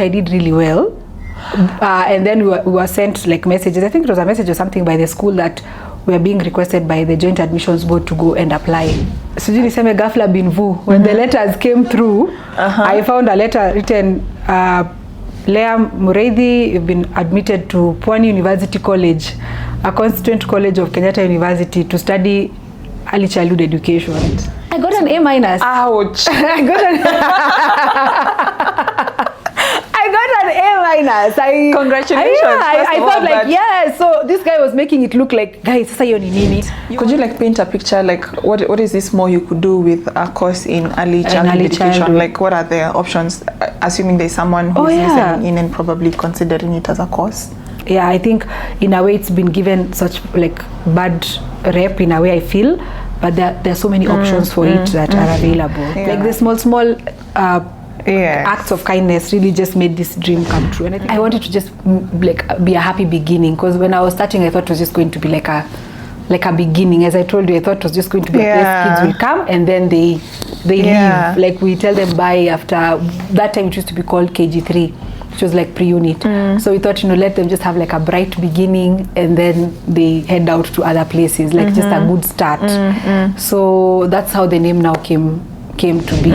I did really well. And then we were sent like messages. I think it was a message or something by the school that we are being requested by the Joint Admissions Board to go and apply. So niseme ghafla bin vu. When the letters came through, I found a letter written, Leah Mureithi, you've been admitted to Pwani University College, a constituent college of Kenyatta University, to study early childhood education. I got an A-. Ouch. I got an A-. Congratulations. I thought like, yeah, so this guy was making it look like, guys, sasa hiyo ni nini? Could you like paint a picture, like what is this more you could do with a course in early childhood education? Like what are the options, assuming there's someone who's listening in and probably considering it as a course? Yeah, I think in a way it's been given such like bad rep in a way, I feel, but there are so many options for it that are available. Like the small acts of kindness really just made this dream come true. And I think I wanted to just like be a happy beginning, because when I was starting I thought it was just going to be like a beginning. As I told you, I thought it was just going to be a place kids will come and then they leave. Like we tell them bye after that time. It used to be called KG3, which was like pre-unit. So we thought, let them just have like a bright beginning and then they head out to other places, like just a good start. So that's how the name now came to be.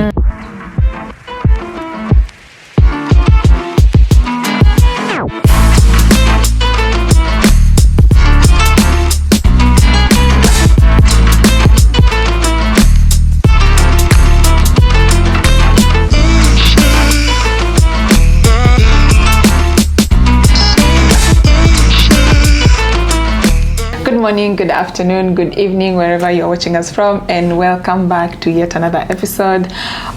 Good morning, good afternoon, good evening, wherever you're watching us from, and welcome back to yet another episode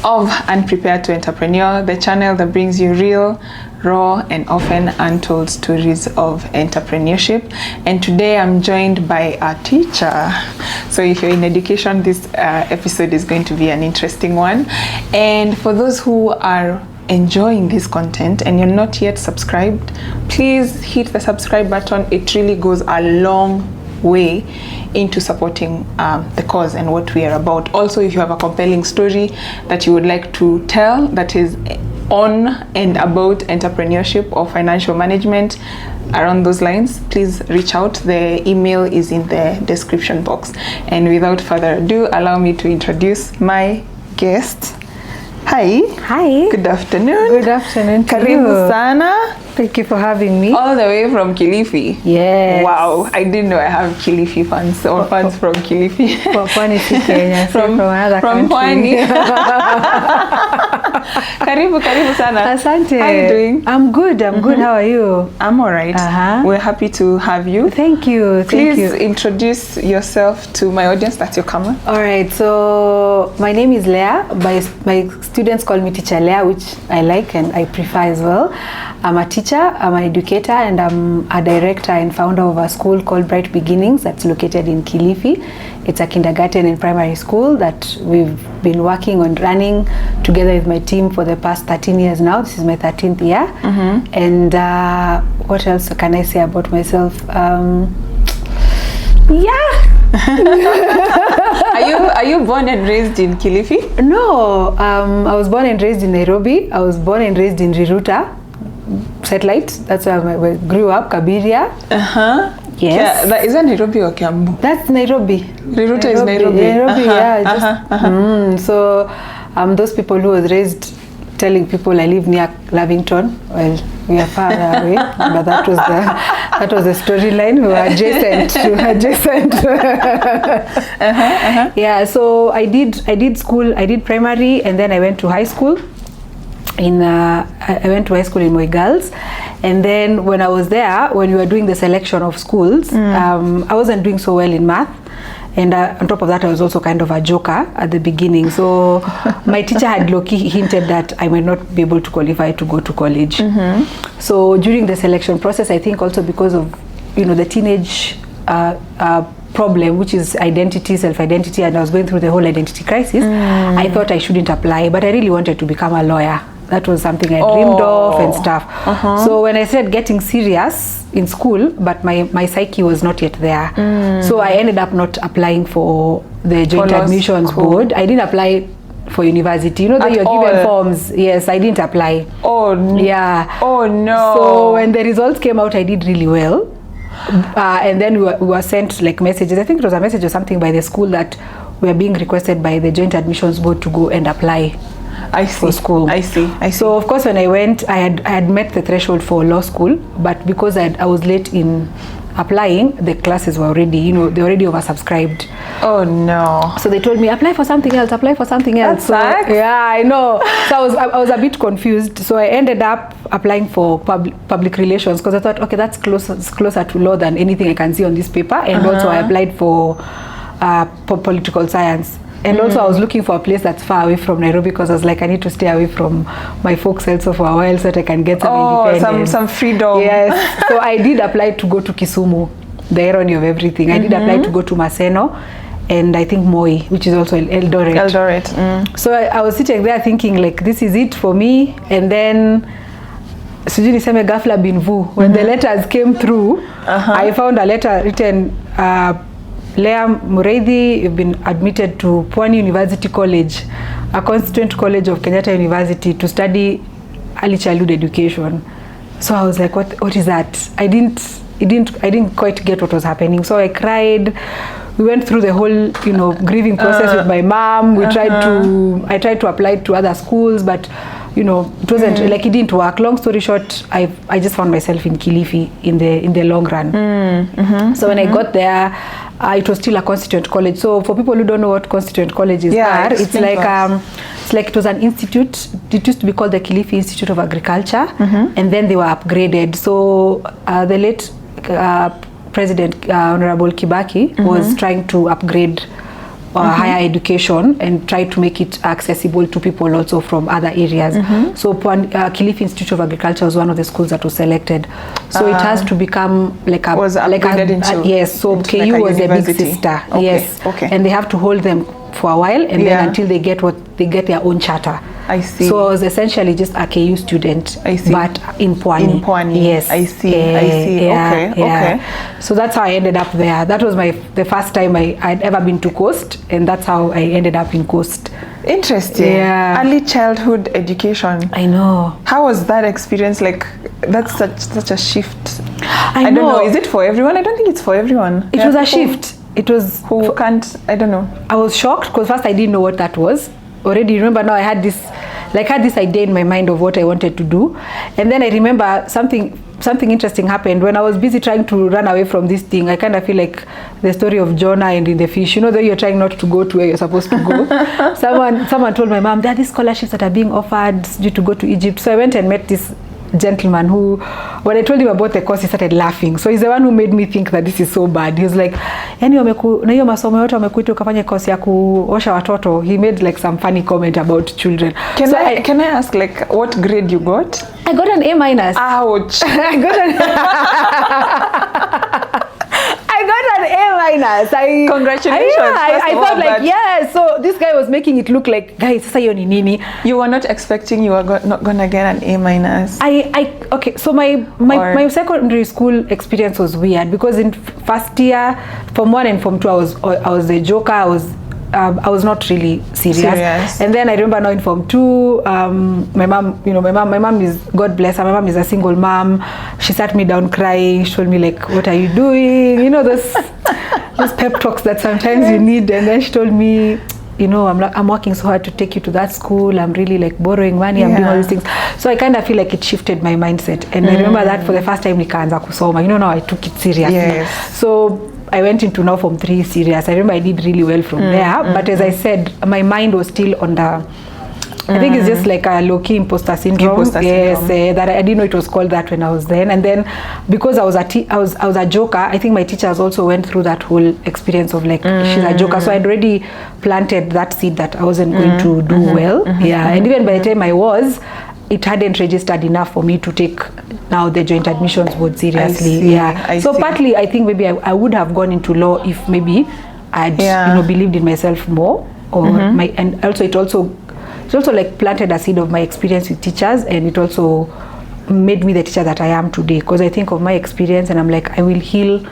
of Unprepared to Entrepreneur, the channel that brings you real, raw, and often untold stories of entrepreneurship. And today I'm joined by a teacher. So if you're in education, this episode is going to be an interesting one. And for those who are enjoying this content and you're not yet subscribed, please hit the subscribe button. It really goes a long way into supporting the cause and what we are about. Also, if you have a compelling story that you would like to tell that is on and about entrepreneurship or financial management, around those lines, please reach out. The email is in the description box. And without further ado, allow me to introduce my guest. Hi. Good afternoon. Good afternoon. Karibu sana. Thank you for having me. All the way from Kilifi. Yes. Wow, I didn't know I have Kilifi fans or fans from Kilifi. Pwani si Kenya, from another from country. Pwani. Karibu sana. Asante. How are you doing? I'm good. Good. How are you? I'm all right. We're happy to have you. Thank you. Please introduce yourself to my audience. That's your camera. All right. So my name is Leah. My students call me Teacher Leah, which I like and I prefer as well. I'm a teacher, I'm an educator, and I'm a director and founder of a school called Bright Beginnings that's located in Kilifi. It's a kindergarten and primary school that we've been working on running together with my team for the past 13 years now. This is my 13th year. And what else can I say about myself? Are you born and raised in Kilifi? No, I was born and raised in Nairobi. I was born and raised in Riruta Satellite. That's where I grew up. Kabiria. Yes. Yeah, is that Nairobi or Kiambu? That's Nairobi. Riruta is Nairobi. So those people who was raised telling people I live near Lavington. Well, we are far away, but that was the storyline. We were adjacent. Yeah, so I did school. I did primary, and then I went to high school. I went to high school in Moi Girls, and then when I was there, when we were doing the selection of schools, I wasn't doing so well in math. And on top of that, I was also kind of a joker at the beginning. So my teacher had low-key hinted that I might not be able to qualify to go to college. So during the selection process, I think also because of, the teenage problem, which is identity, self-identity, and I was going through the whole identity crisis, I thought I shouldn't apply, but I really wanted to become a lawyer. That was something I dreamed of and stuff. So when I started getting serious in school, but my psyche was not yet there. So I ended up not applying for the Joint Admissions Board. I didn't apply for university. You know that At you're given forms. Yes, I didn't apply. Oh yeah. Oh no. So when the results came out, I did really well. And then we were sent like messages. I think it was a message or something by the school that we are being requested by the Joint Admissions Board to go and apply. For school. I see. So of course when I went, I had met the threshold for law school, but because I was late in applying, the classes were already, you know, they already oversubscribed. Oh no. So they told me apply for something else. That sucks. So, yeah, I know. So I was a bit confused. So I ended up applying for public relations because I thought, okay, that's closer to law than anything I can see on this paper. And also I applied for political science. And also I was looking for a place that's far away from Nairobi because I was like, I need to stay away from my folks also for a while so that I can get some independence. some freedom. Yes. So I did apply to go to Kisumu, the irony of everything. I did apply to go to Maseno and I think Moi, which is also Eldoret. So I was sitting there thinking like, this is it for me. And then sijui niseme ghafla bin vu, when the letters came through, I found a letter written, Leah Mureithi, you've been admitted to Pwani University College, a constituent college of Kenyatta University, to study early childhood education. So I was like, what is that? I didn't quite get what was happening. So I cried. We went through the whole, you know, grieving process with my mom. I tried to apply to other schools, but you know, it wasn't like, it didn't work. Long story short, I just found myself in Kilifi in the long run. So when I got there, it was still a constituent college. So for people who don't know what constituent colleges are, it's like it was an institute. It used to be called the Kilifi Institute of Agriculture, and then they were upgraded. So the late President Honorable Kibaki was trying to upgrade higher education and try to make it accessible to people also from other areas. So Kilifi Institute of Agriculture was one of the schools that was selected. So it has to become like a yes. So KU like was a big sister. Okay. Yes. Okay. And they have to hold them for a while, and then until they get their own charter. I see. So I was essentially just a KU student, but in Pwani. In Pwani. Yes. I see. Okay. So that's how I ended up there. That was the first time I'd ever been to Coast, and that's how I ended up in Coast. Interesting. Yeah. Early childhood education. I know. How was that experience? Like, that's such a shift. I don't know. Is it for everyone? I don't think it's for everyone. It was a shift. It was who can't. I don't know. I was shocked because first I didn't know what that was. Already remember now I had this idea in my mind of what I wanted to do, and then I remember something interesting happened when I was busy trying to run away from this thing. I kind of feel like the story of Jonah and in the fish, you know, that you're trying not to go to where you're supposed to go. someone told my mom there are these scholarships that are being offered due to go to Egypt. So I went and met this gentleman who, when I told him about the course, he started laughing. So he's the one who made me think that this is so bad. He was like, na hiyo masomo yote wamekuita ukafanya course ya kuosha watoto. He made like some funny comment about children. Can I ask, like, what grade you got? I got an A-. Ouch. I got an A-. Congratulations. I thought like, yeah, so this guy was making it look like, guys, sasa hiyo ni nini? You were not expecting you were not gonna get an A-. Okay, so my secondary school experience was weird because in first year, Form 1 and Form 2, I was the joker. I was not really serious. And then I remember now in Form 2, my mom is, God bless her, my mom is a single mom. She sat me down crying. She told me like, what are you doing? You know, those pep talks that sometimes you need. And then she told me, you know, I'm working so hard to take you to that school. I'm really like borrowing money. I'm doing all these things. So I kind of feel like it shifted my mindset. And I remember that for the first time, nikaanza kusoma. You know, now I took it seriously. Yes. So I went into now Form 3 serious. I remember I did really well from there. But as I said, my mind was still on the, I think it's just like a low-key imposter syndrome. Yes, that I didn't know it was called that when I was then. And then because I was a joker, I think my teachers also went through that whole experience of like, she's a joker. So I'd already planted that seed that I wasn't going to do well. And even by the time I was, it hadn't registered enough for me to take now the Joint Admissions Board seriously. Partly I think maybe I would have gone into law if maybe I'd believed in myself more, or and also it also like planted a seed of my experience with teachers, and it also made me the teacher that I am today, because I think of my experience and I'm like, I will heal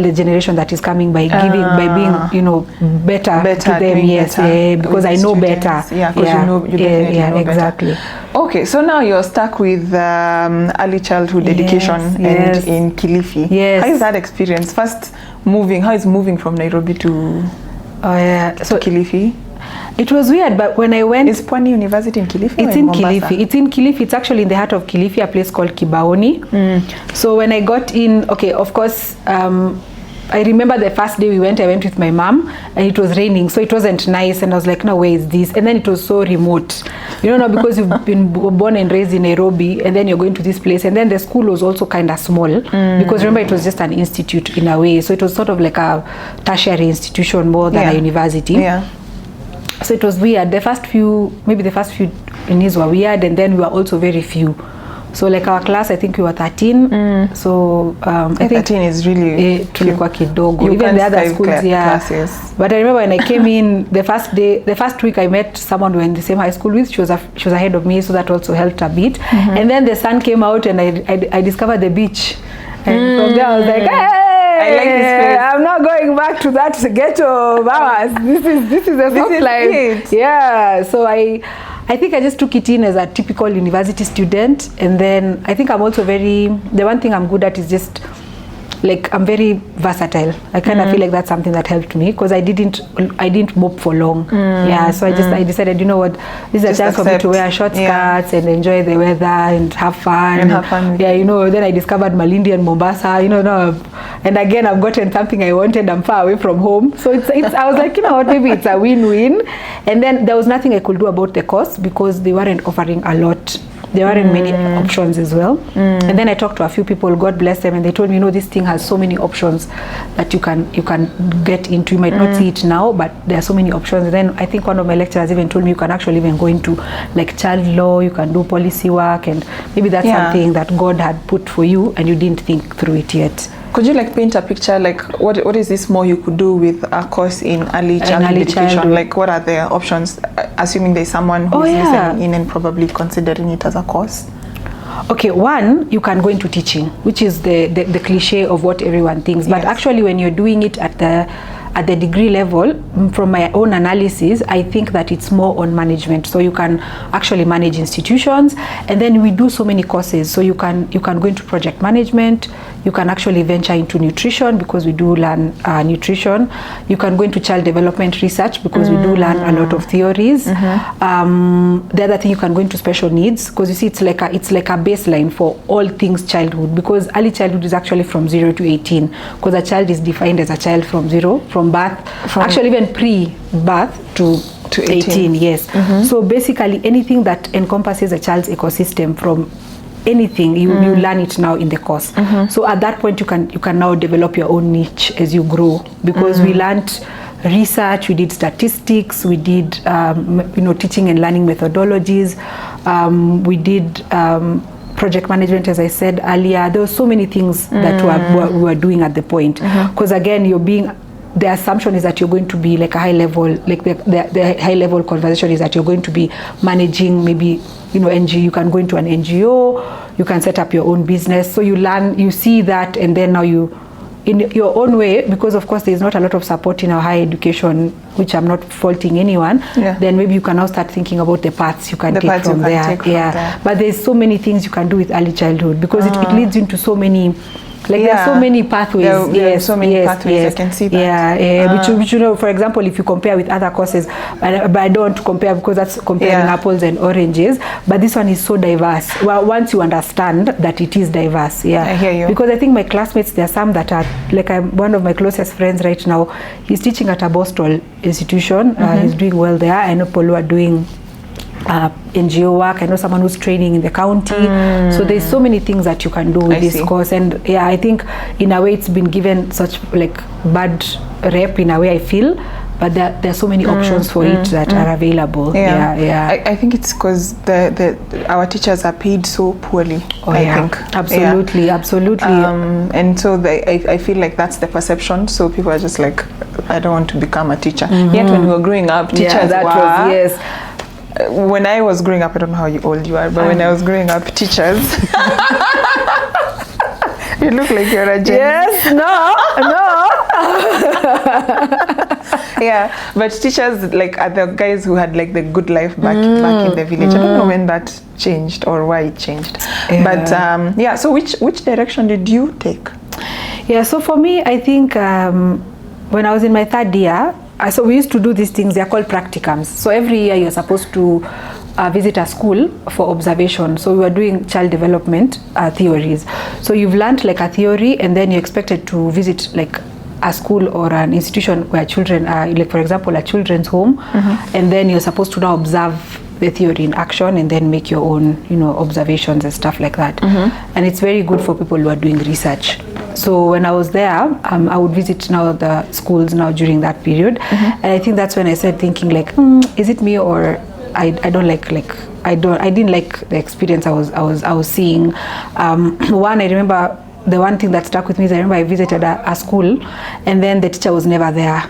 the generation that is coming by giving, by being, you know, better to them. Yes, because I know better. Yeah, because you definitely know exactly. better. Okay, so now you're stuck with early childhood education and in Kilifi. Yes. How is that experience? First moving, how is moving from Nairobi to Kilifi? It was weird, but when I went... Is Pwani University in Kilifi? It's in Kilifi. It's in Kilifi. It's actually in the heart of Kilifi, a place called Kibaoni. So when I got in, okay, of course, I remember the first day I went with my mom, and it was raining, so it wasn't nice, and I was like, no, where is this? And then it was so remote, you know, because you've been born and raised in Nairobi, and then you're going to this place, and then the school was also kind of small, because remember it was just an institute in a way, so it was sort of like a tertiary institution more than a university. So it was weird. The first few years were weird, and then we were also very few. So like our class, I think we were 13. So I think 13 is really tulikuwa kidogo. You even the other schools, classes. But I remember when I came in the first week I met someone we were in the same high school with. She was ahead of me, so that also helped a bit. And then the sun came out, and I discovered the beach. And from there I was like, hey, I like this place. I'm not going back to that ghetto of ours. This is a soft life. Yeah. So I think I just took it in as a typical university student, and then I think I'm also the one thing I'm good at is just like I'm very versatile. I kind of feel like that's something that helped me, because I didn't mope for long. So I decided, you know what, this is a chance for me to wear short skirts and enjoy the weather and have fun. Yeah, you know, then I discovered Malindi and Mombasa, you know, and again I've gotten something I wanted. I'm far away from home, so it's I was like, you know what, maybe it's a win-win. And then there was nothing I could do about the course, because they weren't offering a lot. There weren't many options as well. And then I talked to a few people, God bless them, and they told me, you know, this thing has so many options that you can get into. You might not see it now, but there are so many options. And then I think one of my lecturers even told me you can actually even go into like child law, you can do policy work, and maybe that's something that God had put for you and you didn't think through it yet. Could you like paint a picture, like what is this more you could do with a course in early childhood education? Like what are the options, assuming there's someone who's listening in and probably considering it as a course? Okay, one, you can go into teaching, which is the cliche of what everyone thinks. But actually when you're doing it at the degree level, from my own analysis, I think that it's more on management. So you can actually manage institutions, and then we do so many courses. So you can go into project management, you can actually venture into nutrition, because we do learn nutrition. You can go into child development research, because we do learn a lot of theories. The other thing, you can go into special needs, because you see it's like a baseline for all things childhood, because early childhood is actually from 0 to 18, because a child is defined as a child from birth, actually even pre-birth to 18. Yes. So basically anything that encompasses a child's ecosystem, from anything you learn it now in the course. So at that point you can now develop your own niche as you grow, because we learned research, we did statistics, we did teaching and learning methodologies, we did project management, as I said earlier. There were so many things that we were doing at the point, because again the assumption is that you're going to be like a high level, like the high level conversation is that you're going to be managing maybe, you know, NGO. You can go into an NGO, you can set up your own business. So you learn, you see that, and then now you, in your own way, because of course there's not a lot of support in our higher education, which I'm not faulting anyone, then maybe you can now start thinking about the paths you can take from there. But there's so many things you can do with early childhood, because it leads into so many, like there are so many pathways. There are so many pathways. I can see that. Which you know, for example, if you compare with other courses, but I don't want to compare, because that's comparing apples and oranges. But this one is so diverse. Well, once you understand that it is diverse, I hear you. Because I think my classmates, there are some that are like, one of my closest friends right now. He's teaching at a Boston institution. He's doing well there. I know people who are doing NGO work. I know someone who's training in the county. So there's so many things that you can do with this course. And I think in a way it's been given such like bad rep in a way, I feel, but there are so many options for it that are available. I think it's because our teachers are paid so poorly. I think absolutely. And so I feel like that's the perception. So people are just like, I don't want to become a teacher. Yet when we were growing up, teachers when I was growing up, I don't know how old you are, but when I was growing up, teachers You look like you're a Gen. Yes, no. Yeah, but teachers like are the guys who had like the good life back in the village. I don't know when that changed or why it changed. Yeah. But yeah, so which direction did you take? Yeah, so for me, I think when I was in my third year, so we used to do these things, they're called practicums. So every year you're supposed to visit a school for observation. So we were doing child development theories. So you've learned like a theory, and then you're expected to visit like a school or an institution where children are, like for example a children's home, and then you're supposed to now observe the theory in action and then make your own, you know, observations and stuff like that. And it's very good for people who are doing research. So when I was there, I would visit now the schools now during that period, and I think that's when I started thinking like, is it me, or I don't like I didn't like the experience I was seeing. One, I remember the one thing that stuck with me is I remember I visited a school, and then the teacher was never there.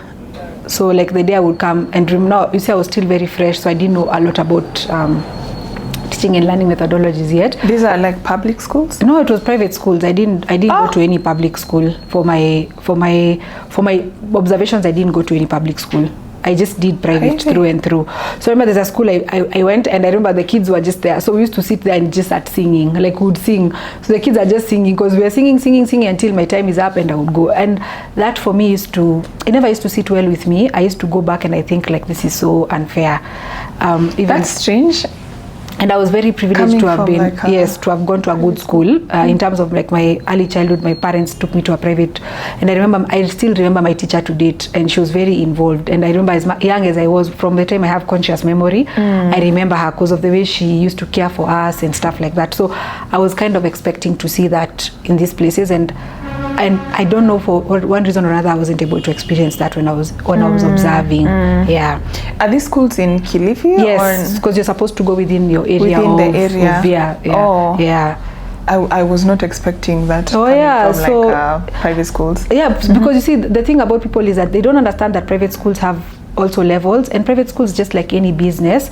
So like the day I would come, and now you see I was still very fresh, so I didn't know a lot about teaching and learning methodologies yet. These are like public schools? No, it was private schools. I didn't go to any public school for my observations. I didn't go to any public school. I just did private through and through. So I remember there's a school I went, and I remember the kids were just there. So we used to sit there and just start singing, like we would sing. So the kids are just singing because we are singing until my time is up and I would go. And that for me it never used to sit well with me. I used to go back and I think like this is so unfair. That's strange. And I was very privileged to have been, to have gone to a good school. In terms of like my early childhood, my parents took me to a private, and I still remember my teacher to date, and she was very involved. And I remember as young as I was, from the time I have conscious memory, I remember her because of the way she used to care for us and stuff like that. So I was kind of expecting to see that in these places, and I don't know, for one reason or another I wasn't able to experience that when I was observing. Yeah. Are these schools in Kilifi? Yes, because you're supposed to go within your area. Within the area. Yeah. I was not expecting that. Oh yeah, from so like private schools. Yeah, because you see the thing about people is that they don't understand that private schools have also levels, and private schools, just like any business,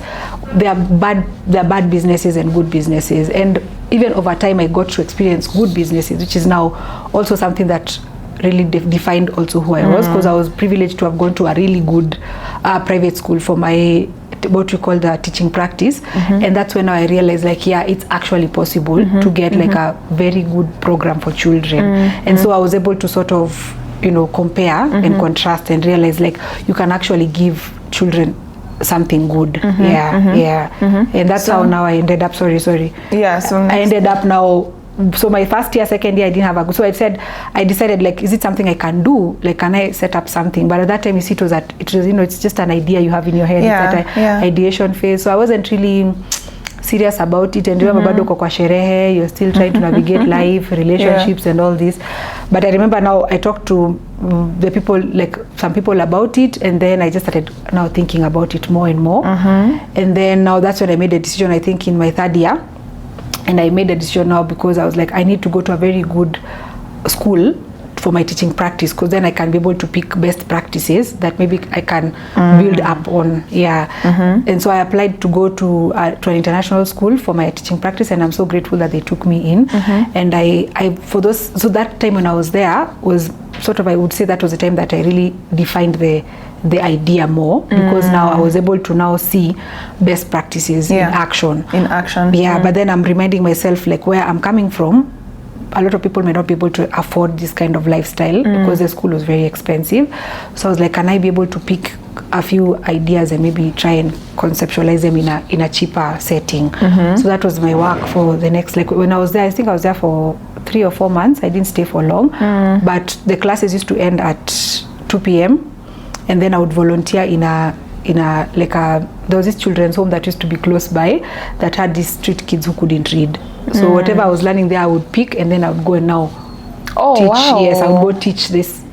there are bad businesses and good businesses. And even over time I got to experience good businesses, which is now also something that really defined also who I was, because I was privileged to have gone to a really good private school for my what we call the teaching practice, and that's when I realized like, yeah, it's actually possible to get like a very good program for children. And so I was able to sort of, you know, compare and contrast and realize like you can actually give children something good. And that's how now I ended up sorry yeah, so I ended up now. So my first year, second year, I didn't have a good. So I decided like, is it something I can do? Like, can I set up something? But at that time, you see, it was you know, it's just an idea you have in your head. It's at ideation phase. So I wasn't really serious about it. And remember, bado kwa sherehe, you're still trying to navigate life, relationships, and all this. But I remember now I talked to the people, like some people about it, and then I just started now thinking about it more and more. And then now that's when I made a decision. I think in my third year. And I made a decision now because I was like, I need to go to a very good school for my teaching practice, because then I can be able to pick best practices that maybe I can build up on. And so I applied to go to an international school for my teaching practice, and I'm so grateful that they took me in. And so that time when I was there was sort of, I would say that was the time that I really defined the idea more, because now I was able to now see best practices in action. But then I'm reminding myself like where I'm coming from. A lot of people may not be able to afford this kind of lifestyle because the school was very expensive. So I was like, can I be able to pick a few ideas and maybe try and conceptualize them in a cheaper setting? So that was my work for the next, like when I was there, I think I was there for 3 or 4 months. I didn't stay for long, but the classes used to end at 2 p.m. and then I would volunteer in a there was this children's home that used to be close by that had these street kids who couldn't read. So whatever I was learning there, I would pick, and then I would go and now teach. Wow. Yes, I would go teach this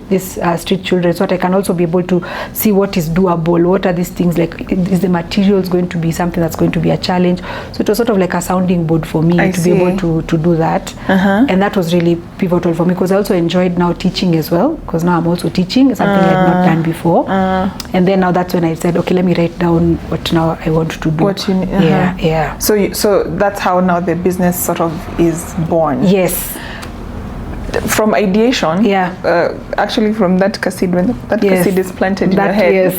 street children, so that I can also be able to see what is doable, what are these things, like is the materials going to be something that's going to be a challenge. So it was sort of like a sounding board for me be able to do that. And that was really pivotal for me, because I also enjoyed now teaching as well, because now I'm also teaching something I had not done before. And then now that's when I said, okay, let me write down what now I want to do. What you need. So that's how now the business sort of is born. Yes. from ideation, actually from that seed, when that seed is planted in your head,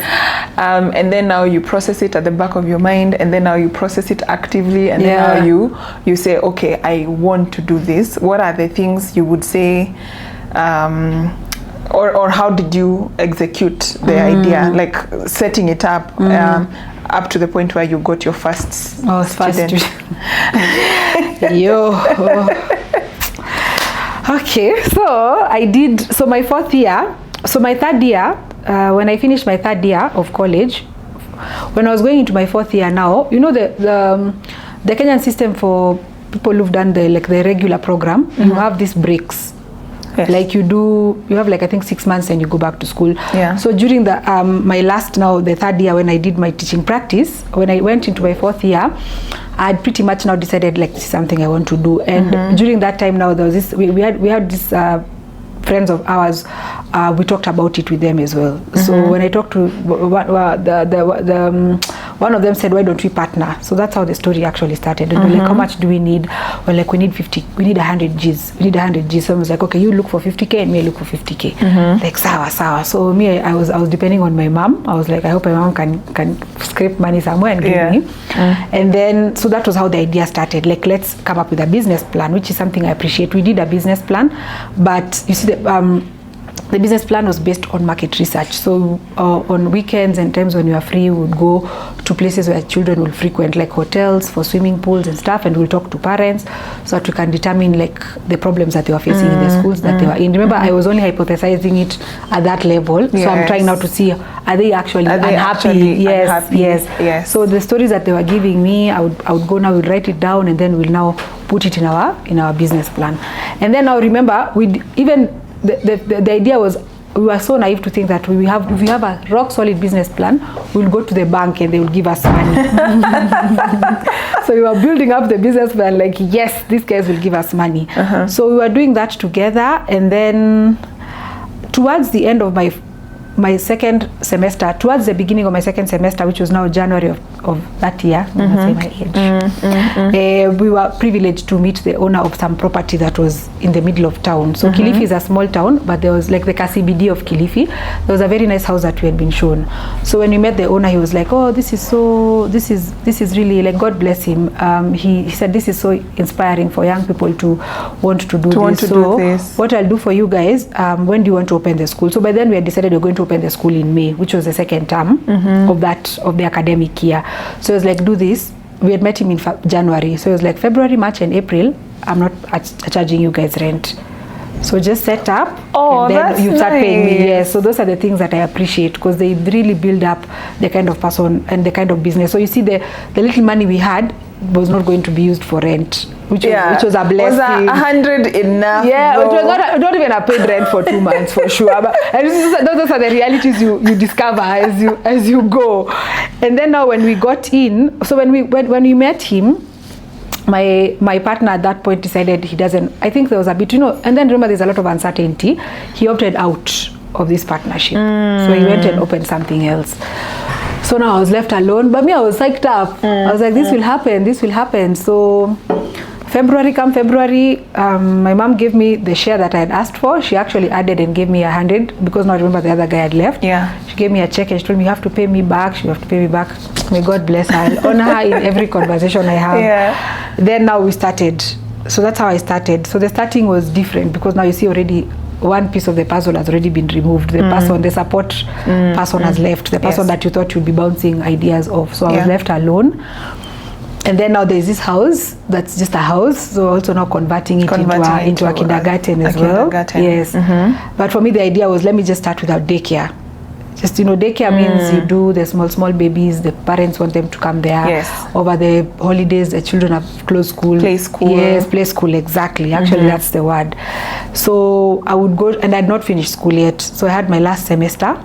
and then now you process it at the back of your mind, and then now you process it actively, and then now you say, okay, I want to do this. What are the things you would say, or how did you execute the idea, like setting it up up to the point where you got your first student? Okay, so my third year, when I finished my third year of college, when I was going into my fourth year now, you know, the Kenyan system for people who've done the regular program, you have these breaks. Yes. Like you have like I think 6 months and you go back to school. So during the the third year, when I did my teaching practice, when I went into my fourth year, I had pretty much now decided like this is something I want to do. And during that time now, there was this we had this friends of ours, we talked about it with them as well. So when I talked to one of them said, why don't we partner? So that's how the story actually started. And we're like, how much do we need? We're like, we need 100 G's. We need 100 G's. So I was like, okay, you look for 50K and me I look for 50K. Like, sawa. So me, I was depending on my mom. I was like, I hope my mom can scrape money somewhere and give me. And then, so that was how the idea started. Like, let's come up with a business plan, which is something I appreciate. We did a business plan, but you see, the business plan was based on market research. So on weekends and times when you are free, we would go to places where children will frequent, like hotels for swimming pools and stuff, and we'll talk to parents so that we can determine like the problems that they were facing in the schools that they were in. Remember, I was only hypothesizing it at that level. So I'm trying now to see, are they actually unhappy? Yes. So the stories that they were giving me, I would go now, we'll write it down, and then we'll now put it in our business plan. And then now remember, the idea was, we were so naive to think that if we have a rock solid business plan, we'll go to the bank and they will give us money. So we were building up the business plan like, yes, these guys will give us money. So we were doing that together, and then towards the end of my second semester, towards the beginning of my second semester, which was now January of that year, say my age, we were privileged to meet the owner of some property that was in the middle of town. So Kilifi is a small town, but there was like the KCBD of Kilifi. There was a very nice house that we had been shown. So when we met the owner, he was like, oh, this is really, like, God bless him. He said, this is so inspiring for young people to want to do this. What I'll do for you guys, when do you want to open the school? So by then we had decided we're going to open the school in May, which was the second term of the academic year. So it was like, do this. We had met him in January. So it was like February, March and April, I'm not charging you guys rent. So just set up, and then you start paying me. Yes. So those are the things that I appreciate, because they really build up the kind of person and the kind of business. So you see, the little money we had was not going to be used for rent, which was a blessing. Was 100 enough? Yeah, it was not even a paid rent for 2 months for sure. But those are the realities you discover as you go. And then now when we got in, so when we met him, my partner at that point decided he doesn't. I think there was a bit, and then remember, there's a lot of uncertainty. He opted out of this partnership, so he went and opened something else. So now I was left alone, but me, I was psyched up. I was like, this will happen. So February, my mom gave me the share that I had asked for. She actually added and gave me 100, because now I remember the other guy had left. She gave me a check and she told me, you have to pay me back. She have to pay me back. May God bless her. I'll honor her in every conversation I have. Then now we started. So that's how I started. So the starting was different, because now you see already one piece of the puzzle has already been removed. The support person has left. The person that you thought you'd be bouncing ideas off. So I was left alone. And then now there's this house that's just a house. So also now converting it into a kindergarten as well. Yes. But for me, the idea was, let me just start without daycare. Just, daycare means you do the small babies, the parents want them to come there. Over the holidays, the children have closed school. Play school. Yes, play school, exactly. Actually, that's the word. So I would go, and I had not finished school yet. So I had my last semester.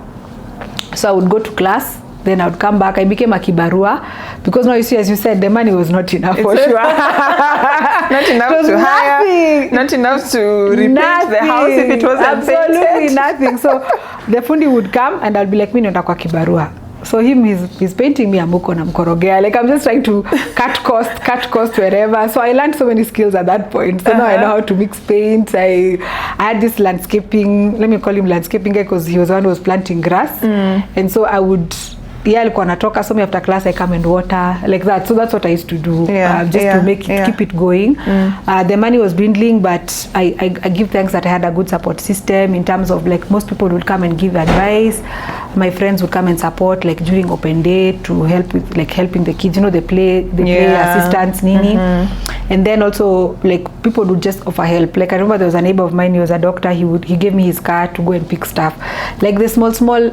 So I would go to class, then I would come back. I became a kibarua, because now you see, as you said, the money was not enough for sure. Not enough to hire, not enough to repaint the house if it wasn't painted. Absolutely nothing. So the fundi would come and I'll be like, mimi nataka kwa kibarua. So he's painting me a muko na mkorogea. Like I'm just trying to cut cost wherever. So I learned so many skills at that point. So now I know how to mix paints. I had this landscaping, let me call him landscaping guy, because he was the one who was planting grass. And so I would, alikuwa anatoka, so me after class I come and water like that. So that's what I used to do, just to make it, keep it going. The money was dwindling, but I give thanks that I had a good support system in terms of like most people would come and give advice. My friends would come and support like during open day to help with like helping the kids, you know, they play assistants, nini. And then also like people would just offer help. Like I remember there was a neighbor of mine, he was a doctor, he gave me his car to go and pick stuff. Like the small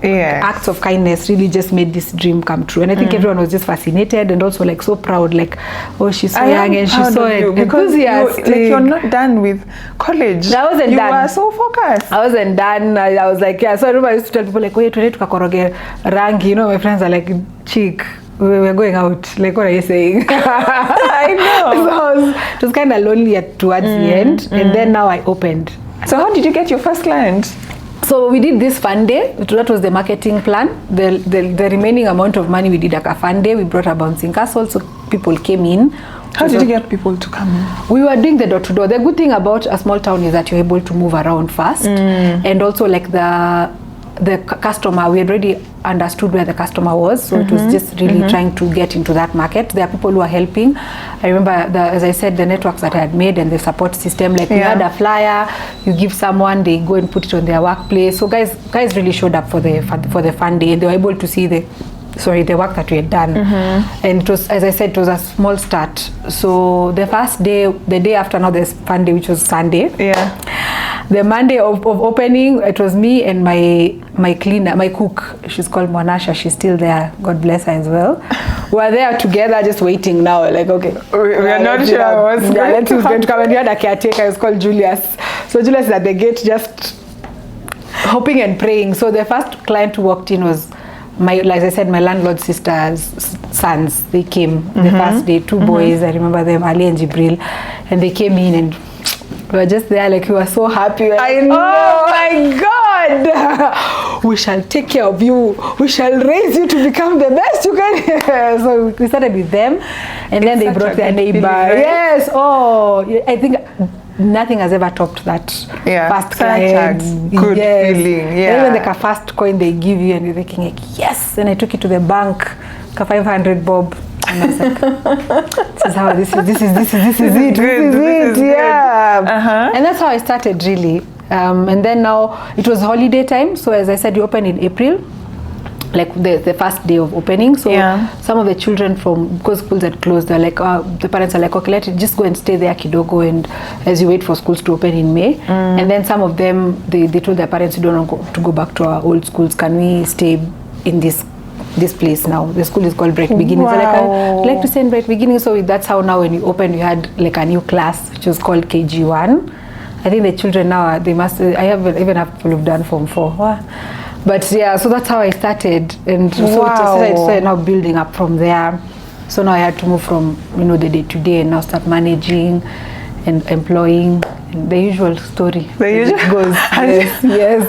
acts of kindness really just made this dream come true. And I think everyone was just fascinated and also like so proud, like, oh, she's so young and she's so enthusiastic. Like you're not done with college. I wasn't done. You were so focused. I wasn't done. I was like, so I remember I used to tell people like, wait, tukakoroge rangi. You know, my friends are like, chick, we're going out. Like, what are you saying? I know. So it was kind of lonely towards the end. And then now I opened. So how did you get your first client? So we did this fun day. That was the marketing plan. The remaining amount of money we did like a fun day. We brought a bouncing castle, so people came in. How did you get people to come in? We were doing the door to door. The good thing about a small town is that you're able to move around fast, and also like the customer, we had already understood where the customer was, so it was just really trying to get into that market. There are people who are helping. I remember, as I said, the networks that I had made and the support system, like we had a flyer, you give someone, they go and put it on their workplace. So guys really showed up for the fun day, and they were able to see the work that we had done. And it was, as I said, it was a small start. So the first day, the day after now, this fun day, which was Sunday. The Monday of opening, it was me and my cleaner, my cook. She's called Monasha. She's still there. God bless her as well. We're there together, just waiting now. Like, okay, we're not sure what's going to come. And we had a caretaker. It's called Julius. So Julius is at the gate, just hoping and praying. So the first client who walked in was like I said, my landlord's sister's sons. They came the first day, 2 boys. I remember them, Ali and Jibril, and they came in and we were just there, like we were so happy. Like, I know. Oh my God, we shall take care of you. We shall raise you to become the best you can. So we started with them, and then they brought their neighbor. Feeling, right? Yes. Oh, I think nothing has ever topped that first client. Good feeling. Even like a first coin they give you, and you're thinking like, yes. And I took it to the bank, 500 bob. And I was like, this is how this is it. Yeah. And that's how I started really. And then now it was holiday time. So as I said, you open in April, like the first day of opening. So some of the children because schools had closed, they're like, the parents are like, okay, let's just go and stay there kidogo, and as you wait for schools to open in May. And then some of them, they told their parents, we don't want to go back to our old schools. Can we stay in this place now? The school is called Bright Beginnings. So like, I'd like to say in Bright Beginnings. So that's how now when you open, you had like a new class, which was called KG1. I think the children now, I even have people who've done Form 4. But yeah, so that's how I started. And so I started now building up from there. So now I had to move from, the day-to-day and now start managing and employing. The usual story. The usual goes. Yes.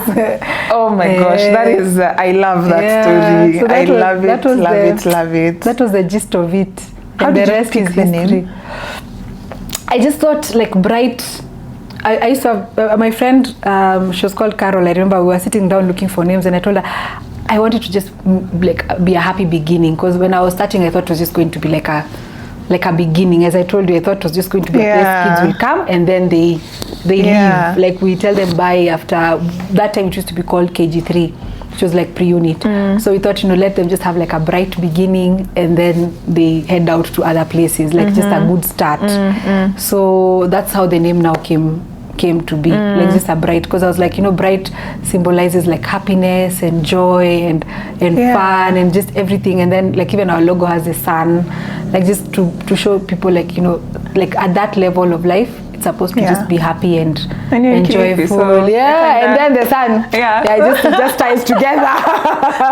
Oh my gosh, that is, I love that story. So I love it. That was the gist of it. How did the rest you pick the name? I just thought like Bright. I used to have my friend, she was called Carol. I remember we were sitting down looking for names, and I told her I wanted to just like be a happy beginning, because when I was starting I thought it was just going to be like a beginning. As I told you, I thought it was just going to be a place kids will come and then they leave. Like we tell them bye after that time. It used to be called KG3, which was like pre-unit. So we thought, let them just have like a bright beginning, and then they head out to other places, like just a good start. So that's how the name now came to be, like just a bright, because I was like, bright symbolizes like happiness and joy and fun and just everything. And then like even our logo has a sun, like just to show people like, like at that level of life, it's supposed to just be happy and enjoyable. So and then the sun. It just ties together.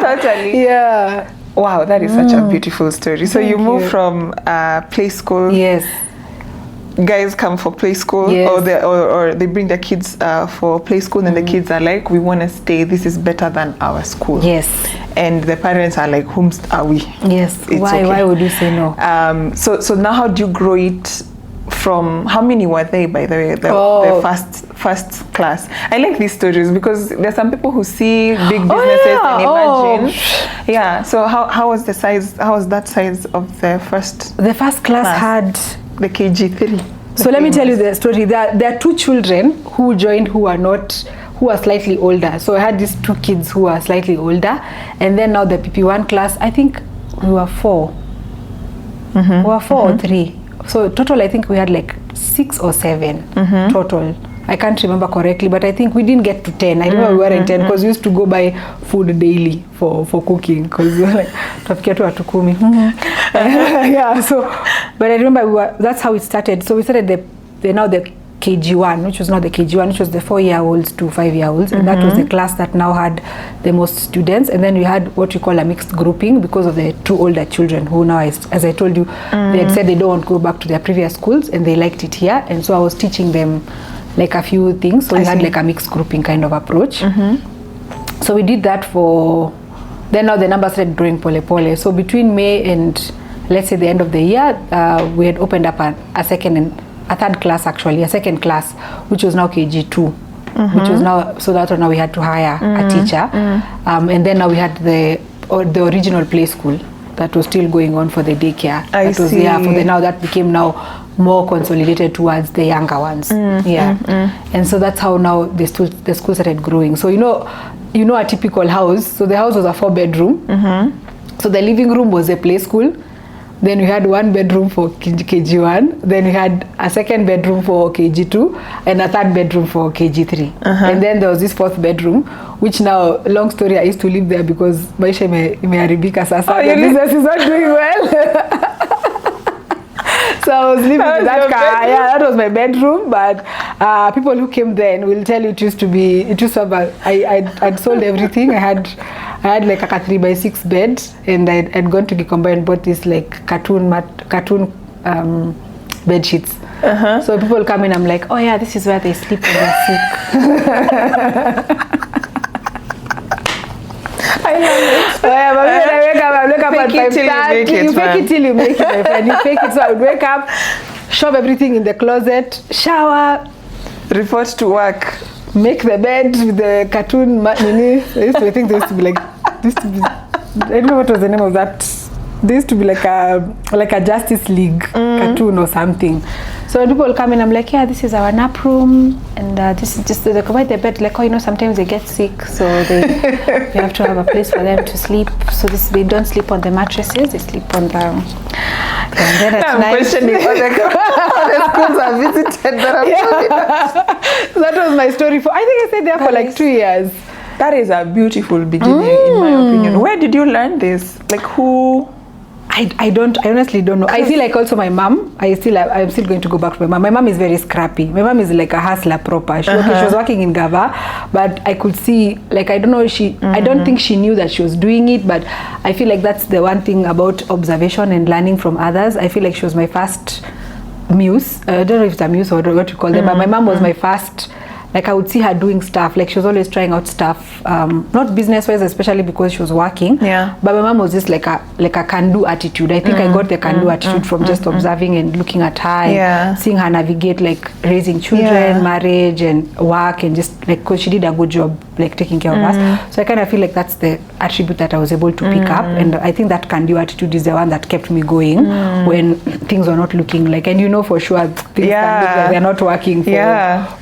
Totally. Yeah. Wow, that is such a beautiful story. So you moved from play school. Yes. guys come for play school, Yes. or they bring their kids for play school, and the kids are like, we want to stay, this is better than our school. Yes. And the parents are like, whom are we? Yes. It's Why? okay. Why would you say no? So now how do you grow it from, how many were they, by the way, the first class? I like these stories because there's some people who see big businesses and imagine. Yeah. So how was the size? How was that size of the first? The first class had the KG3. So let me tell you the story. There are two children who joined who are slightly older. So I had these two kids who are slightly older, and then now the PP1 class, I think we were 4. We were 4 or 3. So total, I think we had like 6 or 7 total. I can't remember correctly, but I think we didn't get to 10. I remember we were in 10 because we used to go buy food daily for cooking, because we were like, tunafikia tu watu 10. Yeah, so, but I remember that's how it started. So we started the KG1, which was not the KG1, which was the 4-year-olds to 5-year-olds, and that was the class that now had the most students. And then we had what we call a mixed grouping because of the 2 older children who now, as I told you, they had said they don't want to go back to their previous schools, and they liked it here. And so I was teaching them like a few things. So we had like a mixed grouping kind of approach. So we did that then now the numbers started growing pole pole. So between May and let's say the end of the year, we had opened up a third class, actually, a second class, which was now KG2, which was now, so that now we had to hire a teacher. And then now we had the original play school that was still going on for the daycare. That was there for now that became now more consolidated towards the younger ones. And so that's how now the school started growing. So you know a typical house. So the house was a 4-bedroom. So the living room was a play school. Then we had 1 bedroom for KG1. Then we had a 2nd bedroom for KG2 and a 3rd bedroom for KG3. And then there was this 4th bedroom, which now, long story, I used to live there because maisha imeharibika sasa. The business is not doing well. So I was living in that car. Yeah, that was my bedroom. But people who came then will tell you it used to have I'd sold everything. I had like a 3x6 bed, and I'd gone to Gikomba and bought this like cartoon bed sheets. So people come in, I'm like, oh yeah, this is where they sleep when they're sick. I love it. But when I wake up at 5:30. You fake it till you make it, my friend. You fake it. So I would wake up, shove everything in the closet, shower, report to work, make the bed with the cartoon. I think there used to be like, I don't know what was the name of that. There used to be like a Justice League cartoon or something. So when people come in, I'm like, yeah, this is our nap room, and this is just, they come by the bed, like, oh, sometimes they get sick, so you have to have a place for them to sleep. So they don't sleep on the mattresses, they sleep on the... And then at night... questioning all the schools I visited that So that was my story. I think I stayed there for like 2 years. That is a beautiful beginning, in my opinion. Where did you learn this? Like who... I honestly don't know. I feel like also my mom, I'm still going to go back to my mom. My mom is very scrappy. My mom is like a hustler proper. She was working in Gava, but I could see, like, I don't know, I don't think she knew that she was doing it, but I feel like that's the one thing about observation and learning from others. I feel like she was my first muse. I don't know if it's a muse or what you call them, but my mom was my first. Like, I would see her doing stuff. Like, she was always trying out stuff, not business-wise, especially because she was working. Yeah. But my mom was just like a can-do attitude. I think I got the can-do attitude from just observing and looking at her and seeing her navigate, like, raising children, marriage, and work, and just, like, because she did a good job, like, taking care of us. So I kind of feel like that's the attribute that I was able to pick up. And I think that can-do attitude is the one that kept me going when things were not looking like, and you know for sure, things can look like they're not working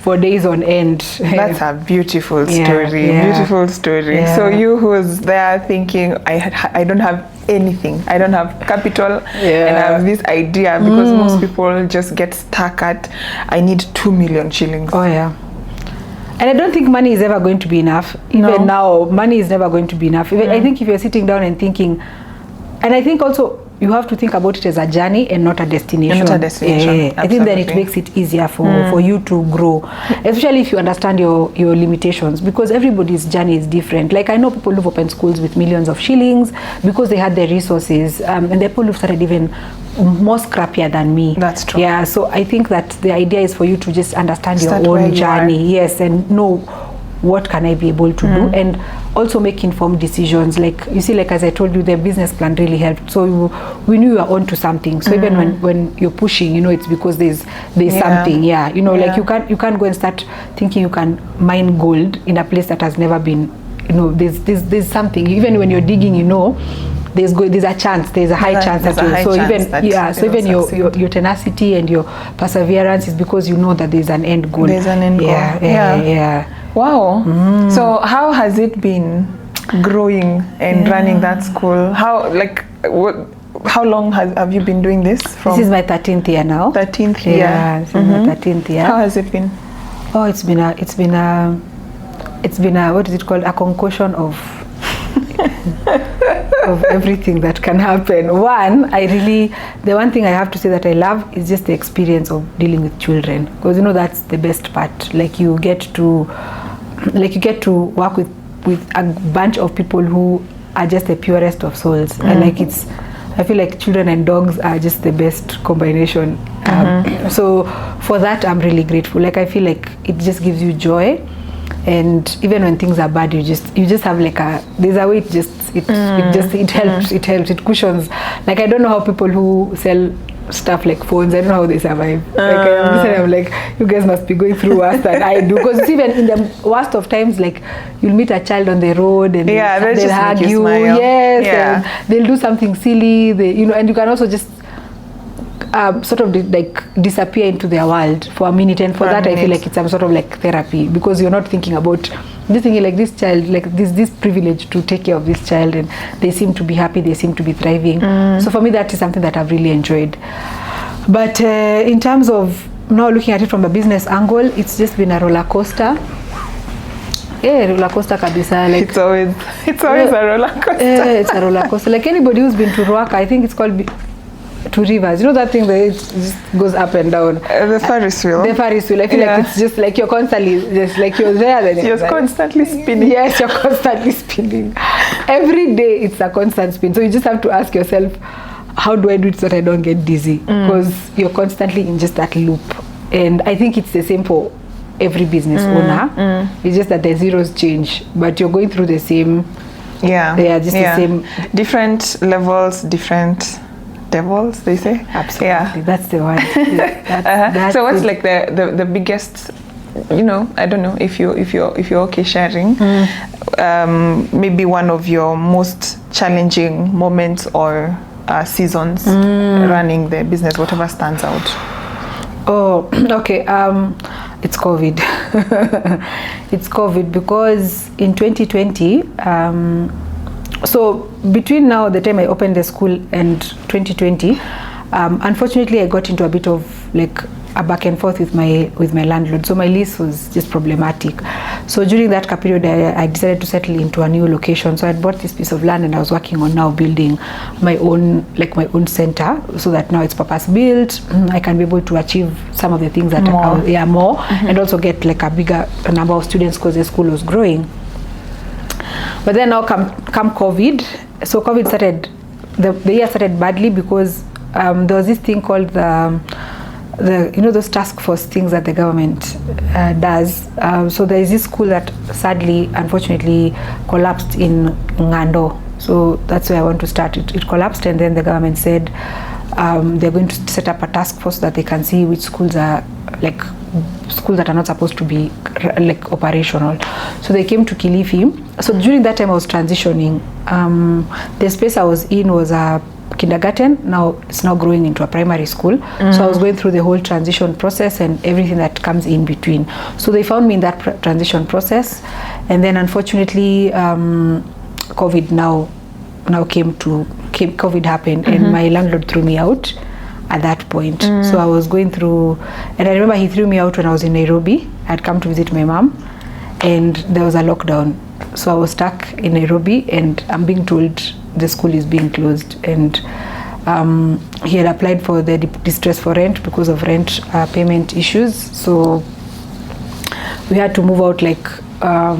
for days on end. That's a beautiful story. Beautiful story. So you who's there thinking, I don't have anything, I don't have capital, and I have this idea, because most people just get stuck at, I need 2 million shillings. Oh yeah. And I don't think money is ever going to be enough. Even now, money is never going to be enough. I think if you're sitting down and thinking, and I think also you have to think about it as a journey and not a destination. And not a destination. Yeah. I think then it makes it easier for you to grow, especially if you understand your limitations, because everybody's journey is different. Like I know people who've opened schools with millions of shillings because they had the resources, and the people who've started even more scrappier than me. That's true. Yeah, so I think that the idea is for you to just understand your own journey, yes, and know what can I be able to do, and also make informed decisions. Like you see, like as I told you, the business plan really helped. So we knew we were on to something. So even when you're pushing, you know, it's because there's something. Yeah, you know, like you can't go and start thinking you can mine gold in a place that has never been. You know, there's something. Even when you're digging, you know, there's a chance, there's a high chance that you, so even your tenacity and your perseverance is because you know that there's an end goal. There's an end goal. Yeah. Wow. So how has it been growing and running that school? How long have you been doing this? This is my 13th year now. 13th year. Yeah, this is my 13th year. How has it been? Oh, it's been a what is it called? A concoction of of everything that can happen. The one thing I have to say that I love is just the experience of dealing with children, because you know that's the best part. Like you get to work with a bunch of people who are just the purest of souls, and like I feel like children and dogs are just the best combination. So for that I'm really grateful. Like I feel like it just gives you joy. And even when things are bad, you just have like there's a way it helps, it cushions. Like I don't know how people who sell stuff like phones, I don't know how they survive. Like I'm like, you guys must be going through worse than I do, because even in the worst of times, like you'll meet a child on the road and they'll hug you, and they'll do something silly, and you can also just sort of like disappear into their world for a minute, and for that I feel like it's some sort of like therapy, because you're not thinking about just thinking like this child, like this privilege to take care of this child, and they seem to be happy, they seem to be thriving. So for me that is something that I've really enjoyed. But in terms of now looking at it from a business angle, it's just been a roller coaster. Roller coaster kabisa. Like it's always a roller coaster. It's a roller coaster. Like anybody who's been to Ruaka, I think it's called Two Rivers, you know that thing that it just goes up and down. The Ferris wheel. I feel like it's just like you're constantly just like you're there. Then you're constantly spinning. Yes, you're constantly spinning. Every day it's a constant spin. So you just have to ask yourself, how do I do it so that I don't get dizzy? Because you're constantly in just that loop. And I think it's the same for every business owner. It's just that the zeros change, but you're going through the same. The same. Different levels, different devils, they say. Absolutely, that's the one. That's so what's like the biggest, you know, I don't know if you're okay sharing, maybe one of your most challenging moments or seasons running the business, whatever stands out. Oh, okay. It's COVID. It's COVID because in 2020. So between now, the time I opened the school, and 2020, unfortunately I got into a bit of like a back and forth with my landlord. So my lease was just problematic. So during that period, I decided to settle into a new location. So I bought this piece of land, and I was working on now building my own center, so that now it's purpose built. I can be able to achieve some of the things that more, and also get like a bigger number of students because the school was growing. But then now come COVID. So COVID started, the year started badly because there was this thing called the those task force things that the government does. So there is this school that sadly, unfortunately, collapsed in Ngando. So that's where I want to start. It collapsed, and then the government said they're going to set up a task force so that they can see which schools are like schools that are not supposed to be like operational. So they came to Kilifi. So during that time I was transitioning. The space I was in was a kindergarten. Now it's now growing into a primary school. So I was going through the whole transition process and everything that comes in between. So they found me in that transition process, and then unfortunately COVID COVID happened, and my landlord threw me out at that point. So I was going through, and I remember he threw me out when I was in Nairobi. I'd come to visit my mom, and there was a lockdown. So I was stuck in Nairobi, and I'm being told the school is being closed, and he had applied for the distress for rent because of rent payment issues. So we had to move out. Like I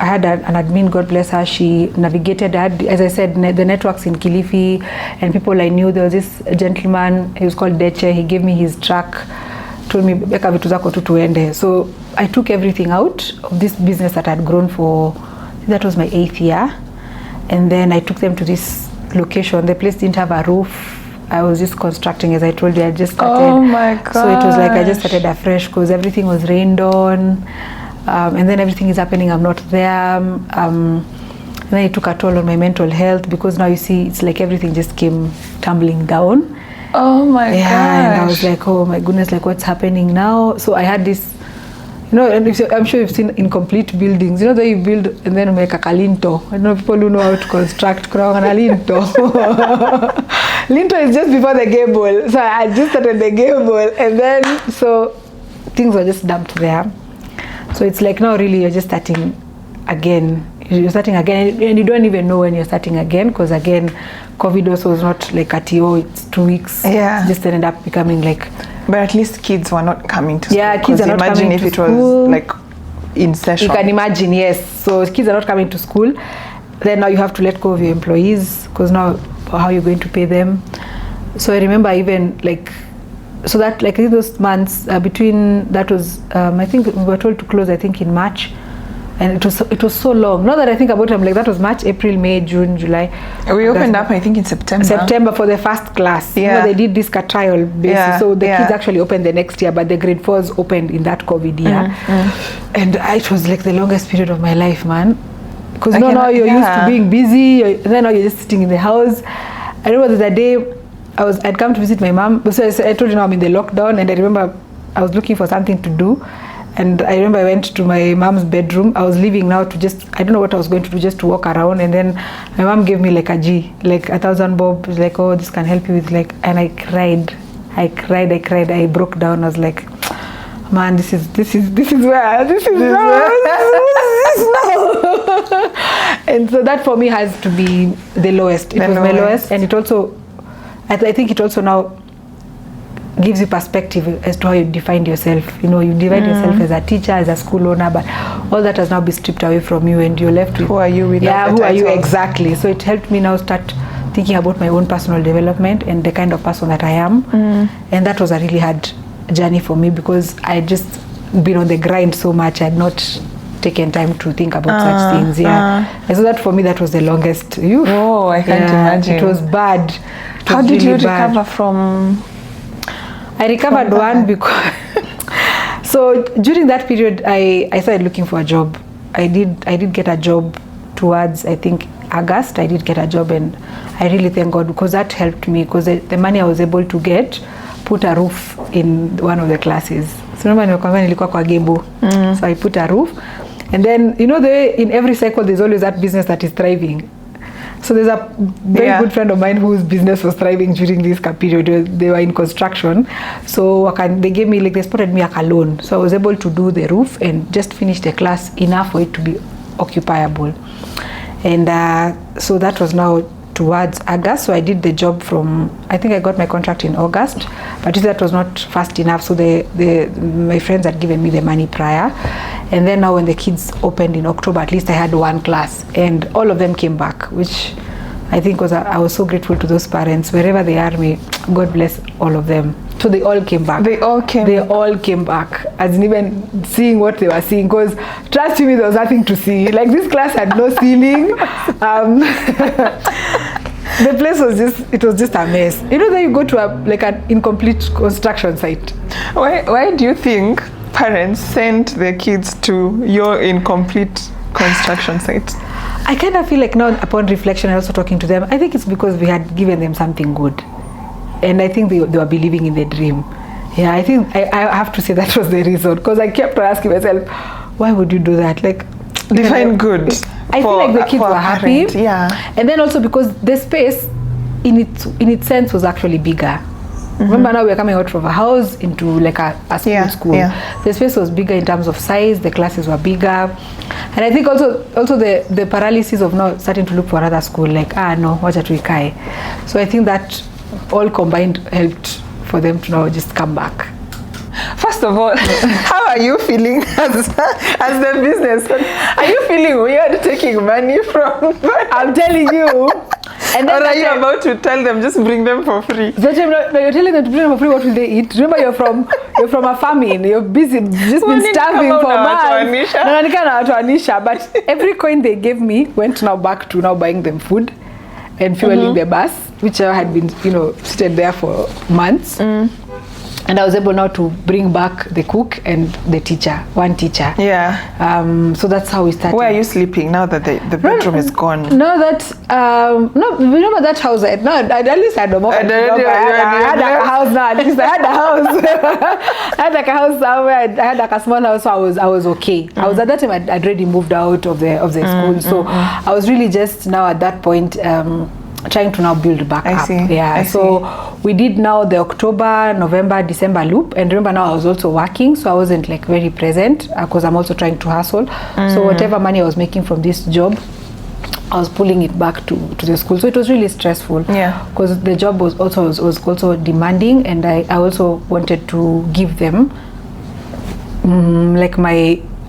had an admin, God bless her, she navigated that. As I said, the networks in Kilifi and people I knew. There was this gentleman, he was called Deche, he gave me his truck, told me beka vitu zako tu tuende. So I took everything out of this business that had grown for, that was my 8th year, and then I took them to this location. The place didn't have a roof. I was just constructing, as I told you. I just started. Oh my god! So it was like I just started afresh because everything was rained on, and then everything is happening. I'm not there. And then it took a toll on my mental health because now you see it's like everything just came tumbling down. Oh my god! Yeah, and I was like, oh my goodness, like what's happening now? So I had this. You know, and I'm sure you've seen incomplete buildings. You know, that you build and then make a kalinto. I know people who know how to construct linto. Linto is just before the gable. So I just started the gable, and then so things were just dumped there. So it's like now really you're just starting again. You're starting again, and you don't even know when you're starting again, because again, COVID also was not like at it's 2 weeks. Yeah. It just ended up becoming like. But at least kids were not coming to school. Yeah, kids are not coming to school. Imagine if it was like in session. You can imagine, yes. So kids are not coming to school. Then now you have to let go of your employees, because now how are you going to pay them? So I remember even like, so that like those months between, that was, I think we were told to close, I think in March. And it was so long. Now that I think about it, I'm like, that was March, April, May, June, July. We opened up, I think, in September. September for the first class. Yeah. You know, they did this trial basis. Yeah. So the Yeah. kids actually opened the next year, but the grade 4s opened in that COVID year. And it was like the longest period of my life, man. Because now you're used to being busy, and then now you're just sitting in the house. I remember the day I'd come to visit my mom. So I told you now I'm in the lockdown, and I remember I was looking for something to do. And I remember I went to my mom's bedroom. I was leaving now to just, I don't know what I was going to do, just to walk around. And then my mom gave me like a G, like 1,000 bob. It was like, oh, this can help you with like, and I cried. I broke down. I was like, man, this is where. And so that for me has to be the lowest. It was my lowest. And it also, I think it also now gives you perspective as to how you defined yourself. You know, you divide yourself as a teacher, as a school owner, but all that has now been stripped away from you, and you're left with who are you without yeah, who are you exactly. So it helped me now start thinking about my own personal development and the kind of person that I am. And that was a really hard journey for me, because I just been on the grind so much. I had not taken time to think about such things. And so that for me, that was the longest. Oh, I can't imagine. It was bad. How did you recover from? I recovered one because so during that period I started looking for a job. I did get a job towards, I think, August. I did get a job, and I really thank God, because that helped me, because the money I was able to get put a roof in one of the classes. So remember nilikuwa kwa gebo. So I put a roof, and then you know in every cycle there's always that business that is thriving. So there's a very good friend of mine whose business was thriving during this period. They were in construction. So they gave me, like, they spotted me a loan. So I was able to do the roof and just finish the class enough for it to be occupiable. And so that was now towards August. So I did the job from, I think I got my contract in August, but that was not fast enough. So my friends had given me the money prior. And then now when the kids opened in October, at least I had one class, and all of them came back, which I think I was so grateful to those parents. Wherever they are, may God bless all of them. So they all came back. They all came back, as in even seeing what they were seeing, because trust me, there was nothing to see. Like, this class had no ceiling. The place was just a mess. You know, then you go to an incomplete construction site. Why do you think parents sent their kids to your incomplete construction site? I kind of feel like now, upon reflection and also talking to them, I think it's because we had given them something good, and I think they were believing in the dream. Yeah, I think I have to say that was the reason, because I kept asking myself, why would you do that? Like, define good. I feel like the kids were happy. Yeah. And then also because the space in its sense was actually bigger. Remember, now we're coming out from a house into like a school. Yeah. The space was bigger in terms of size, the classes were bigger. And I think also the paralysis of now starting to look for another school, like, no, wacha tuikae. So I think that all combined helped for them to now just come back. First of all, how are you feeling as the business? Are you feeling weird taking money from? I'm telling you. And then or are you about to tell them just bring them for free? So you're telling them to bring them for free. What will they eat? Remember, you're from a famine. You're busy, just been starving for months. But every coin they gave me went now back to now buying them food and fueling the bus, which had been seated there for months. And I was able now to bring back the cook and the teacher, one teacher. Yeah. So that's how we started. Where are you sleeping now that the bedroom is gone? No, remember that house? At least I had a I had like a house now. At least I had a house. I had like a house somewhere. I had like a small house, so I was okay. I was at that time I'd already moved out of the school, so I was really just now at that point. Trying to now build back up. So we did now the October, November, December loop, and remember now I was also working, so I wasn't like very present because I'm also trying to hustle. So whatever money I was making from this job, I was pulling it back to the school. So it was really stressful. Because the job was also demanding, and I also wanted to give them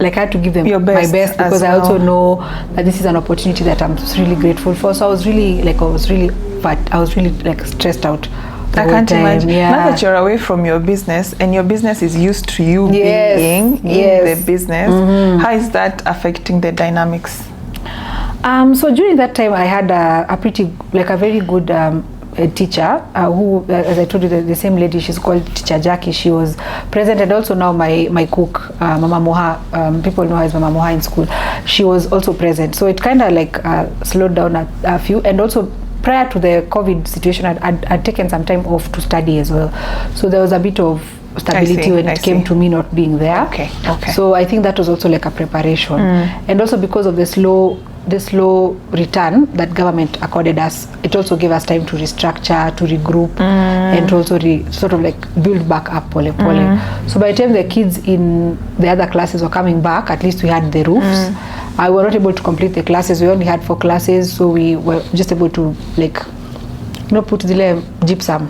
I had to give them my best because I also know that this is an opportunity that I'm really grateful for. So I was really stressed out. I can't imagine. Now that you're away from your business and your business is used to you being in the business, how is that affecting the dynamics? So during that time I had a very good teacher who, as I told you, the same lady, she's called Teacher Jackie. She was present, and also now my cook, Mama Moha, people know her as Mama Moha in school. She was also present, so it kind of slowed down a few. And also prior to the COVID situation, I'd taken some time off to study as well, so there was a bit of stability when it came to me not being there. Okay. So I think that was also like a preparation, and also because of the slow return that government accorded us, it also gave us time to restructure, to regroup, and to also sort of like build back up pole. So by the time the kids in the other classes were coming back, at least we had the roofs. I were not able to complete the classes. We only had 4 classes, so we were just able to put the gypsum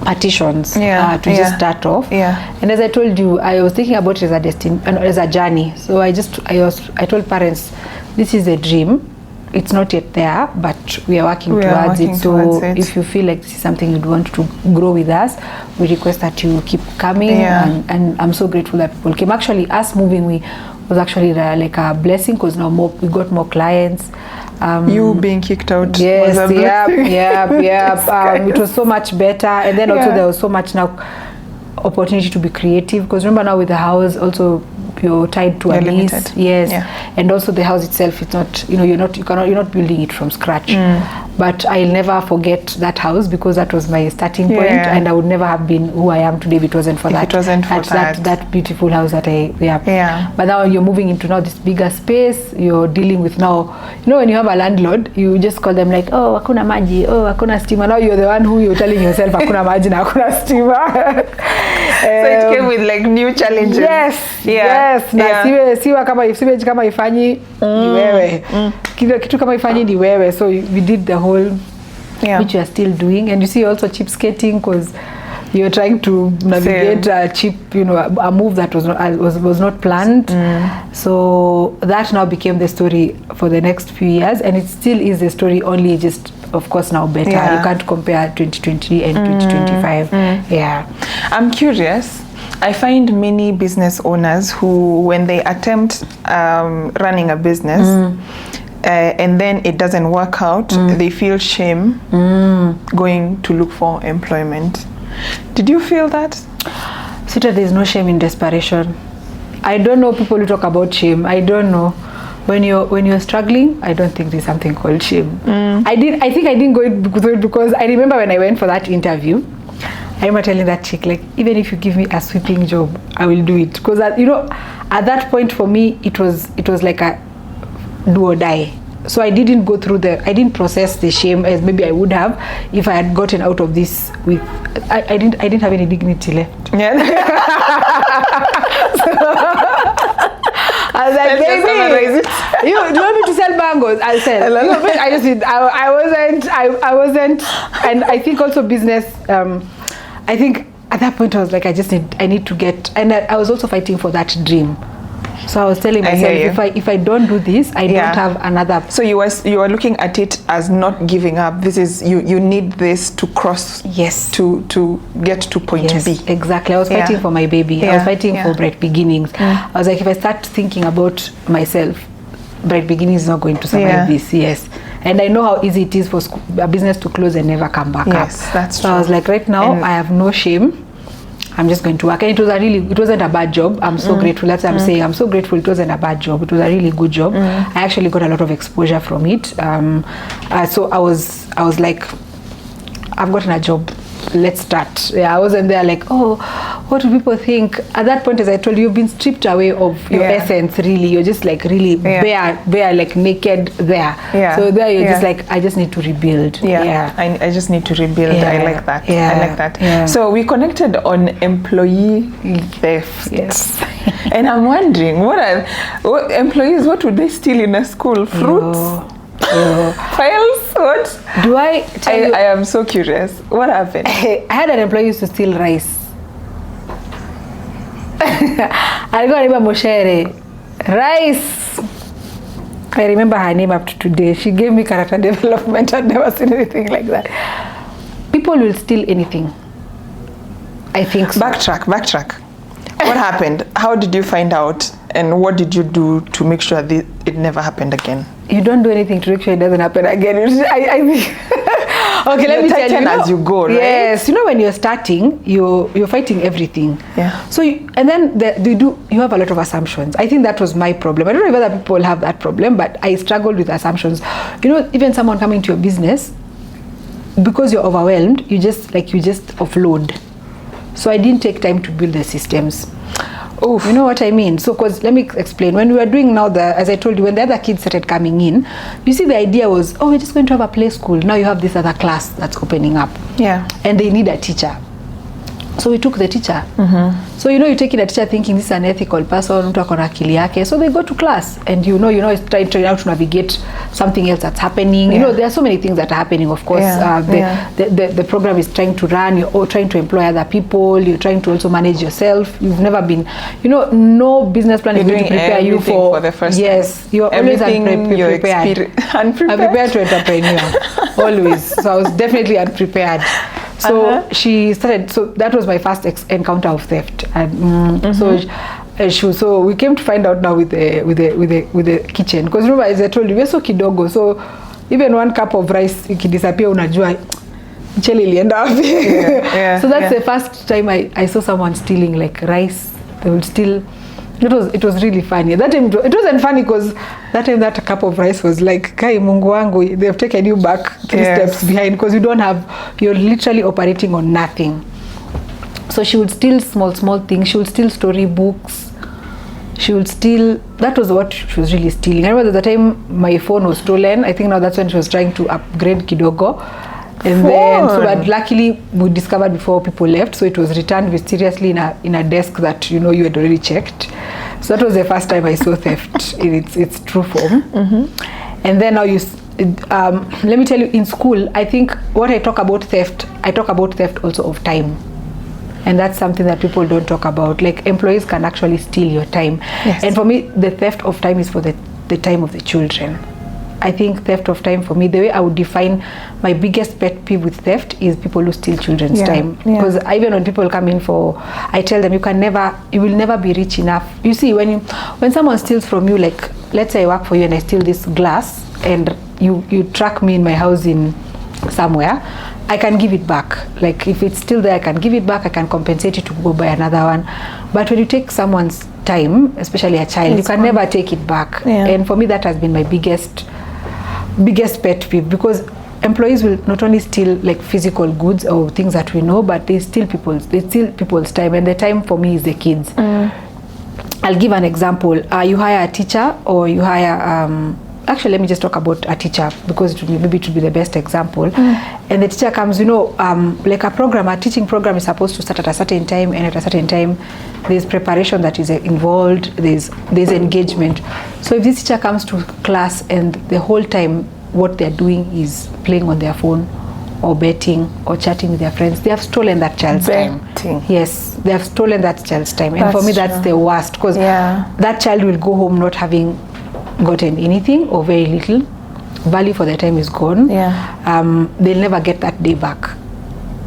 partitions to just start off. And as I told you, I was thinking about it as a journey. So I told parents, this is a dream. It's not yet there, but we are working towards it. So if you feel like this is something you'd want to grow with us, we request that you keep coming. And I'm so grateful that people came. Actually, us moving was actually like a blessing, because now we got more clients. You being kicked out was a blessing. It was so much better, and then also there was so much now opportunity to be creative, because remember now with the house also you're tied to a lease. And also the house itself, it's not, you're not building it from scratch. But I'll never forget that house, because that was my starting point, and I would never have been who I am today if it wasn't for that beautiful house that But now you're moving into now this bigger space. You're dealing with now, when you have a landlord, you just call them like, oh, hakuna maji, oh, hakuna stima. Now you're the one who you're telling yourself hakuna maji na hakuna stima. So it came with like new challenges. Siwa kama ifanyi ni wewe. Kitu kama ifanyi ni wewe. So we did the whole, which we are still doing. And you see also cheapskating, because you're trying to navigate a cheap, a move that was not planned. So that now became the story for the next few years, and it still is the story, only just of course now better. You can't compare 2020 and 2025. I'm curious. I find many business owners who, when they attempt running a business and then it doesn't work out, they feel shame going to look for employment. Did you feel that? Sita, there's no shame in desperation. I don't know people who talk about shame. I don't know. When you're struggling, I don't think there's something called shame. I think I didn't go through it because I remember when I went for that interview, I remember telling that chick, like, even if you give me a sweeping job, I will do it. Because at that point for me, it was like a do or die. So I didn't go through I didn't process the shame as maybe I would have if I had gotten out of this with, I didn't have any dignity left. I was like, Let's just summarize it. Do you want me to sell bangles? I'll sell. I just did. I wasn't, and I think also business. I think at that point I was like, I need to get, and I was also fighting for that dream. So I was telling myself, if I don't do this, I don't have another. So you were looking at it as not giving up. This is you need this to cross. Yes. To get to point B. Exactly. I was fighting for my baby. I was fighting for bright beginnings. I was like, if I start thinking about myself, bright beginnings is not going to survive this. Yes. And I know how easy it is for a business to close and never come back up. Yes, that's true. So I was like, right now, I have no shame. I'm just going to work. And it wasn't a bad job. I'm so grateful. That's what I'm saying. I'm so grateful. It wasn't a bad job. It was a really good job. I actually got a lot of exposure from it. So I was like, I've gotten a job. Let's start. I wasn't there like, oh, what do people think? At that point, as I told you, you've been stripped away of your essence, really. You're just like really bare, like naked there. So there you're just like, I just need to rebuild. I just need to rebuild. I like that. I like that. So we connected on employee theft. Yes. And I'm wondering, what employees, what would they steal in a school? Fruits? Files? What? Do I tell you? I am so curious. What happened? I had an employee used to steal rice. I remember Moshere. Rice. I remember her name up to today. She gave me character development. I'd never seen anything like that. People will steal anything. I think so. Backtrack. What happened? How did you find out? And what did you do to make sure that it never happened again? You don't do anything to make sure it doesn't happen again. I think. Okay, let me tell you. As you go, right? Yes, when you're starting, you're fighting everything. Yeah. So and then you have a lot of assumptions. I think that was my problem. I don't know if other people have that problem, but I struggled with assumptions. Even someone coming to your business, because you're overwhelmed, you just offload. So I didn't take time to build the systems. Oh, you know what I mean? So, because let me explain. When we were doing now, as I told you, when the other kids started coming in, you see, the idea was, we're just going to have a play school. Now you have this other class that's opening up. Yeah. And they need a teacher. So we took the teacher. So you take in a teacher thinking this is an ethical person, mtu akona akili yake. So they go to class, and it's trying out to navigate something else that's happening. There are so many things that are happening. Of course, the program is trying to run. You're trying to employ other people. You're trying to also manage yourself. You've never been, no business plan is going to prepare you for the first time. You're always unprepared. Unprepared to entrepreneur. Always. So I was definitely unprepared. So she started. So that was my first encounter of theft, and so we came to find out now with the kitchen, because remember, as I told you, we're so kidogo. So even one cup of rice ikidisappear, unajua cheli ilienda wapi. So that's the first time I saw someone stealing like rice. They would steal. It was really funny. That time it wasn't funny because that time that cup of rice was like, kai Mungu wangu, they've taken you back 3 steps behind, because you're literally operating on nothing. So she would steal small things. She would steal storybooks. She would steal. That was what she was really stealing. I remember the time my phone was stolen. I think now that's when she was trying to upgrade kidogo. And then, but luckily we discovered before people left, so it was returned mysteriously in a desk that you had already checked. So that was the first time I saw theft in its true form. And then now let me tell you, in school, I think what I talk about theft also of time. And that's something that people don't talk about. Like, employees can actually steal your time. Yes. And for me, the theft of time is for the time of the children. I think theft of time, for me, the way I would define my biggest pet peeve with theft is people who steal children's time. Because even when people come in I tell them, you will never be rich enough. You see, when someone steals from you, like, let's say I work for you and I steal this glass, and you track me in my house in somewhere, I can give it back. Like, if it's still there, I can give it back. I can compensate you to go buy another one. But when you take someone's time, especially a child, you can never take it back. And for me, that has been my biggest pet peeve, because employees will not only steal like physical goods or things that we know, but they steal people's time, and the time for me is the kids. I'll give an example. You hire a teacher, or you hire actually, let me just talk about a teacher, because it would be the best example. And the teacher comes, like a teaching program is supposed to start at a certain time, and at a certain time there's preparation that is involved, there's engagement. So if this teacher comes to class and the whole time what they're doing is playing on their phone or betting or chatting with their friends, they have stolen that child's time. Yes, they have stolen that child's time. And for me, that's the worst, because that child will go home not having gotten anything or very little. Value for their time is gone. They'll never get that day back.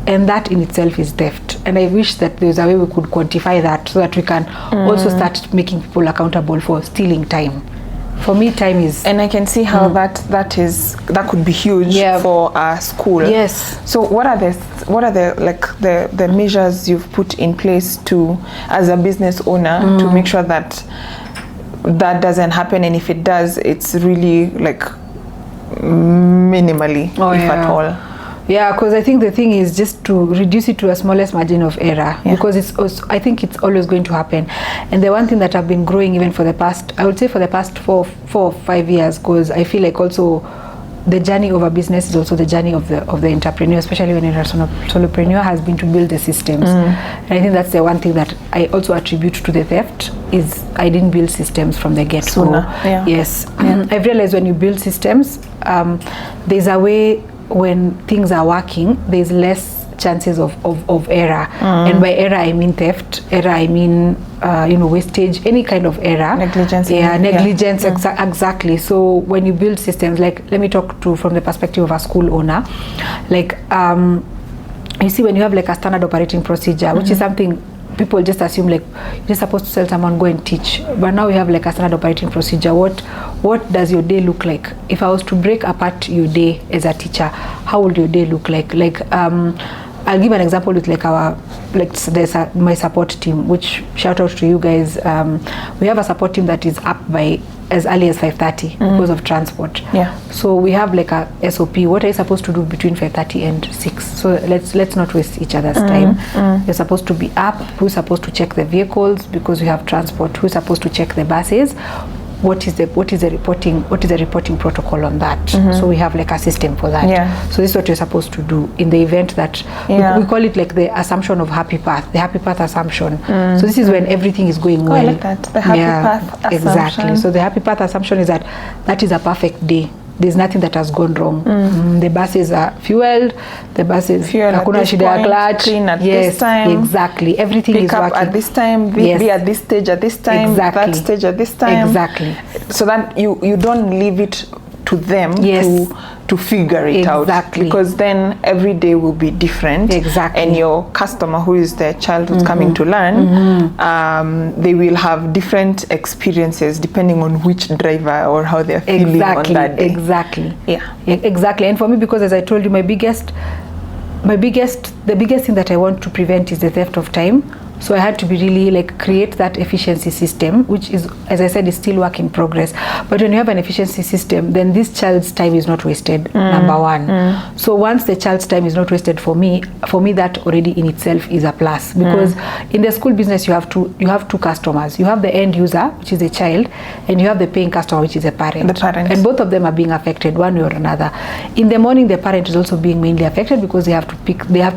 And that in itself is theft. And I wish that there's a way we could quantify that, so that we can also start making people accountable for stealing time. For me, time is, and I can see how that could be huge for a school. Yes. So what are the measures you've put in place to, as a business owner, to make sure that doesn't happen, and if it does, it's really like minimally, if at all? Yeah, because I think the thing is just to reduce it to a smallest margin of error, because I think it's always going to happen. And the one thing that I've been growing even for the past, I would say for the past 4 or 5 years, because I feel like also the journey of a business is also the journey of the entrepreneur, especially when you're a solopreneur, has been to build the systems. And I think that's the one thing that I also attribute to the theft, is I didn't build systems from the get-go. Yes. I've realized when you build systems, there's a way, when things are working, there's less chances of error. And by error I mean theft, error I mean wastage, any kind of error. Negligence. Negligence. Exactly. So when you build systems, like, let me talk from the perspective of a school owner, like you see, when you have like a standard operating procedure, which is something people just assume like you're just supposed to tell someone go and teach, but now we have like a standard operating procedure. What does your day look like? If I was to break apart your day as a teacher, how would your day look like? I'll give an example with there's my support team, which shout out to you guys. We have a support team that is up by as early as 5:30 because of transport. So we have like a SOP. What are you supposed to do between 5:30 and 6? So let's not waste each other's time. You're supposed to be up. Who's supposed to check the vehicles because we have transport? Who's supposed to check the buses? What is the reporting protocol on that? So we have like a system for that. So this is what you're supposed to do in the event that we call it like the assumption of happy path, the happy path assumption. So this is when everything is going well. I like that, the happy path assumption. Exactly. So the happy path assumption is that is a perfect day. There's nothing that has gone wrong. The buses are fueled. The buses hakuna shida ya clutch. Clean at this time. Exactly. Everything is working. Pick up at this time. Be at this stage at this time. Exactly. That stage at this time. Exactly. So that you don't leave it to them to figure it out, because then every day will be different, and your customer, who is the child who's coming to learn, they will have different experiences depending on which driver or how they're feeling on that day. Exactly. And for me, because as I told you, the biggest thing that I want to prevent is the theft of time. So I had to be really like create that efficiency system, which is, as I said, is still work in progress. But when you have an efficiency system, then this child's time is not wasted, number one. So once the child's time is not wasted for me that already in itself is a plus, because in the school business you have two customers. You have the end user, which is a child, and you have the paying customer, which is a parent. And both of them are being affected one way or another. In the morning, the parent is also being mainly affected because they have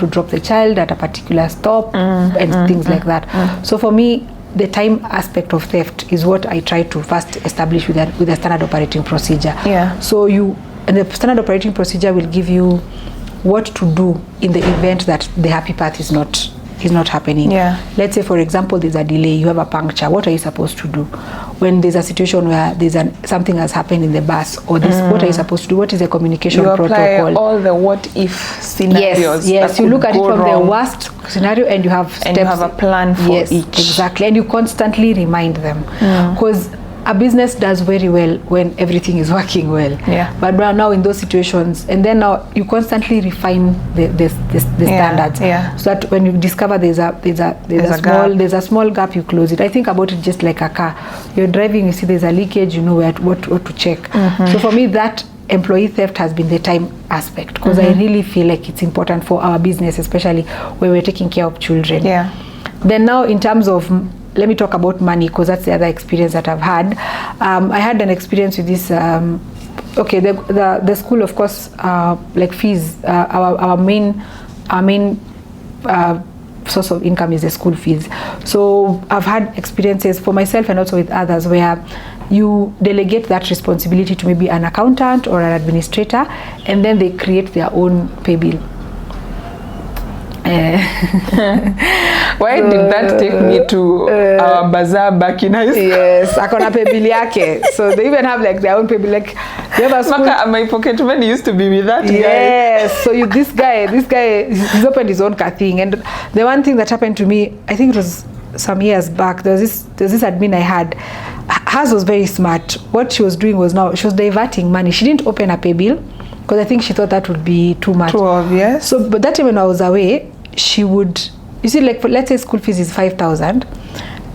to drop the child at a particular stop and things like that. So for me, the time aspect of theft is what I try to first establish with a standard operating procedure. So and the standard operating procedure will give you what to do in the event that the happy path is not happening. Let's say, for example, there's a delay, you have a puncture. What are you supposed to do when there's a situation where something has happened in the bus or this? What are you supposed to do? What is the communication protocol? You apply all the what if scenarios. Yes, you look at it from the worst scenario and you have steps. And you have a plan for each. Exactly. And you constantly remind them, because a business does very well when everything is working well. But now in those situations, and then now you constantly refine the standards, so that when you discover there's a small gap, you close it. I think about it just like a car. You're driving, you see there's a leakage, you know what to check. So for me, that employee theft has been the time aspect, because I really feel like it's important for our business, especially when we're taking care of children. Then now in terms of let me talk about money, because that's the other experience that I've had. I had an experience with this. Okay, the school, of course, like fees. Our main source of income is the school fees. So I've had experiences for myself and also with others where you delegate that responsibility to maybe an accountant or an administrator, and then they create their own pay bill. Why did that take me to our bazaar back in high school? Yes, akona pay bill yake. So they even have like their own pay bill. Like you have a school. My pocket money used to be with that guy. Yes. So this guy, he's opened his own car thing. And the one thing that happened to me, I think it was some years back, there was this admin I had. Hers was very smart. What she was doing was she was diverting money. She didn't open a pay bill because I think she thought that would be too much. Too obvious. So, but that time when I was away, she would, you see, like let's say school fees is 5,000,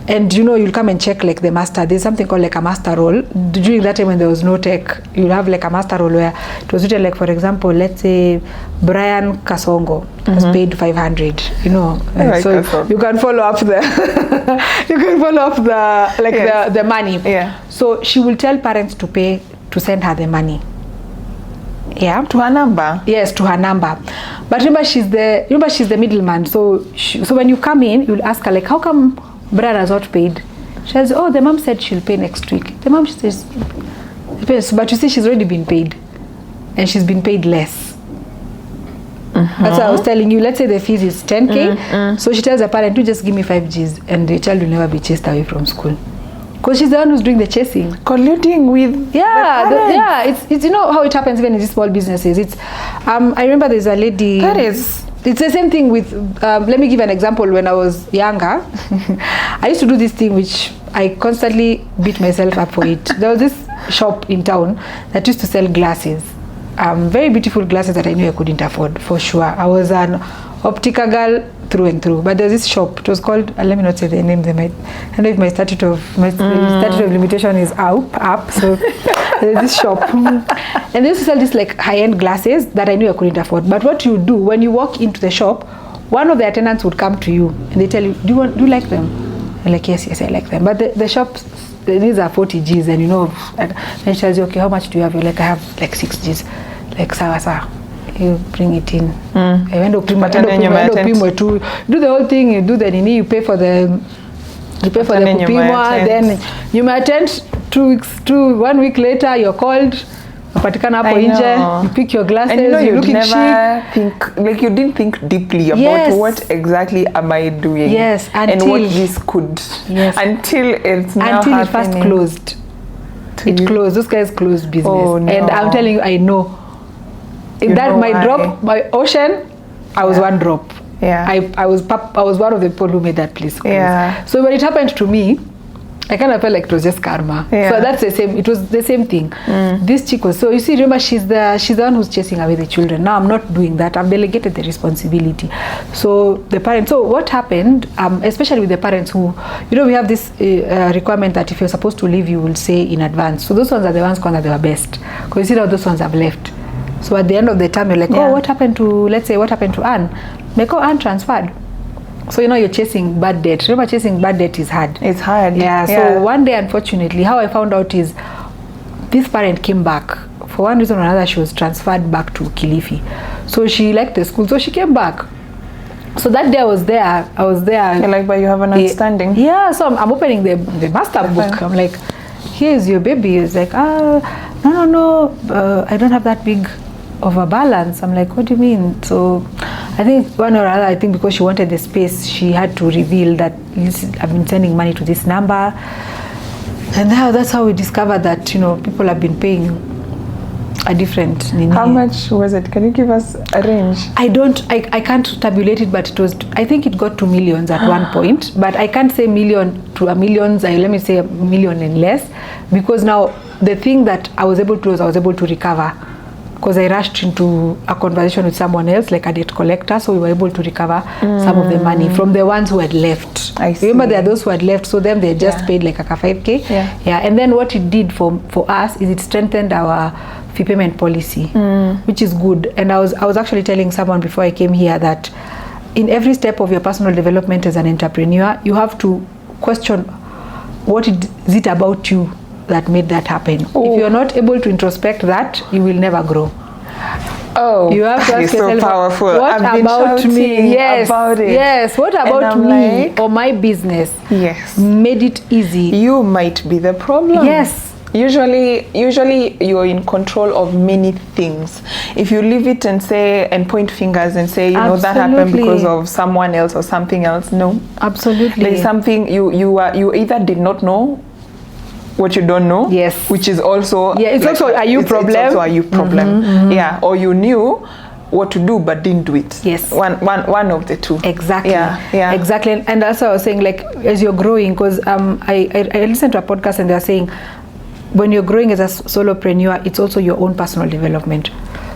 and you'll come and check like the master. There's something called like a master roll. During that time when there was no tech, you'll have like a master roll where it was written like, for example, let's say Brian Kasongo was paid 500. So you can follow up the the money. Yeah. So she will tell parents to send her the money. Yeah, to her number. Yes, to her number. But remember, she's the middleman. So when you come in, you'll ask her like, how come Brian has not paid? She says, oh, the mom said she'll pay next week. The mom says, but you see, she's already been paid, and she's been paid less. That's what I was telling you. Let's say the fees is 10K. So she tells the parent, to just give me 5 Gs, and the child will never be chased away from school. Because she's the one who's doing the chasing, colluding with the parents. It's how it happens even in these small businesses. It's I remember there's a lady. It's the same thing with. Let me give an example. When I was younger, I used to do this thing which I constantly beat myself up for it. There was this shop in town that used to sell glasses, very beautiful glasses that I knew I couldn't afford for sure. I was an optica girl through and through, but there's this shop. It was called. Let me not say the name. I don't know if my statute of limitation is up. So there's this shop, and they used to sell this like high-end glasses that I knew I couldn't afford. But what you do when you walk into the shop, one of the attendants would come to you and they tell you, do you like them? I'm like, yes, I like them. But the shop, these are 40 Gs, and and she tells you, okay, how much do you have? You're like, I have like 6 Gs. Like, sawa. You bring it in. I went to do the whole thing. You do the nini. You pay for the kupimwa. Then you may attend 1 week later. You're called. Upatikana hapo nje. You pick your glasses. And you're looking never think, like you didn't think deeply about what exactly am I doing. Yes, and what this could. Yes. Until it's now until it first closed. It closed. Those guys closed business. Oh, no. And I'm telling you, I know. My ocean, I was one drop. Yeah. I was one of the people who made that place close. Yeah. So when it happened to me, I kind of felt like it was just karma. Yeah. So that's the same. It was the same thing. This chick was. So you see, remember, she's the one who's chasing away the children. Now I'm not doing that. I've delegated the responsibility. So the parents. So what happened? Especially with the parents who, we have this requirement that if you're supposed to leave, you will say in advance. So those ones are the ones that they were best. Because you see now those ones have left. So at the end of the term, you're like, what happened to Anne? Like, Anne transferred. So, you're chasing bad debt. Remember, chasing bad debt is hard. It's hard. Yeah. So one day, unfortunately, how I found out is this parent came back. For one reason or another, she was transferred back to Kilifi. So she liked the school. So she came back. So that day I was there. You're like, but you have an understanding. Yeah. So I'm opening the master book. I'm like, here's your baby. It's like, no, I don't have that big of a balance. I'm like, what do you mean? So I think one or other, because she wanted the space, she had to reveal that I've been sending money to this number. And now that's how we discovered that, people have been paying a different. How much was it? Can you give us a range? I can't tabulate it, but I think it got to millions at one point, but I can't say million to a millions. Let me say a million and less, because now the thing that I was able to do is I was able to recover. Because I rushed into a conversation with someone else, like a debt collector, so we were able to recover some of the money from the ones who had left. I see. Remember, there are those who had left, so them they just paid like a 5K. Yeah. And then what it did for us is it strengthened our fee payment policy, which is good. And I was actually telling someone before I came here that in every step of your personal development as an entrepreneur, you have to question, what is it about you that made that happen? If you're not able to introspect that, you will never grow. Oh, you have to ask yourself, so powerful. What about me? Yes, about it. Yes. What about me or my business? Yes, made it easy. You might be the problem. Yes. Usually you're in control of many things. If you leave it and point fingers and say, that happened because of someone else or something else. No, absolutely. There's something you either did not know what you don't know. Yes. Which is also it's also a you problem. It's also a you problem. Yeah. Or you knew what to do but didn't do it. Yes. One of the two. Exactly. Yeah. Exactly. And also I was saying, like, as you're growing, because I listened to a podcast and they're saying, when you're growing as a solopreneur, it's also your own personal development.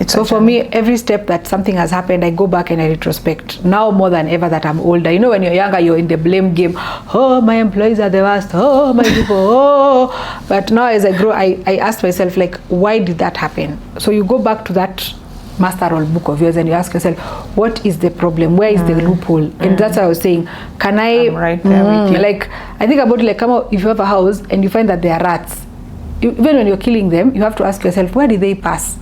So for me, every step that something has happened, I go back and I retrospect. Now more than ever that I'm older. When you're younger, you're in the blame game. Oh, my employees are the worst. Oh, my people. Oh. But now as I grow, I ask myself, like, why did that happen? So you go back to that master role book of yours and you ask yourself, what is the problem? Where is the loophole? And that's what I was saying. I'm right there with you. Like, I think about it, like, if you have a house and you find that there are rats, even when you're killing them, you have to ask yourself, where did they pass?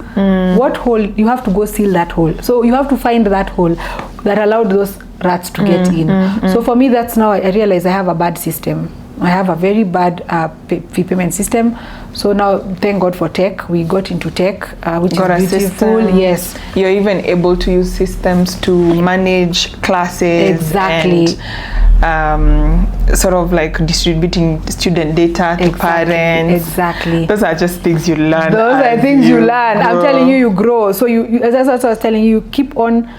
What hole? You have to go seal that hole. So you have to find that hole that allowed those rats to get in. So for me, that's now I realize I have a bad system. I have a very bad fee payment system. So now, thank God for tech. We got into tech, which is beautiful. Yes. You're even able to use systems to manage classes. Exactly. And sort of like distributing student data to parents. Exactly. Those are just things you learn. Those are things you learn. I'm telling you, you grow. So that's what I was telling you, keep on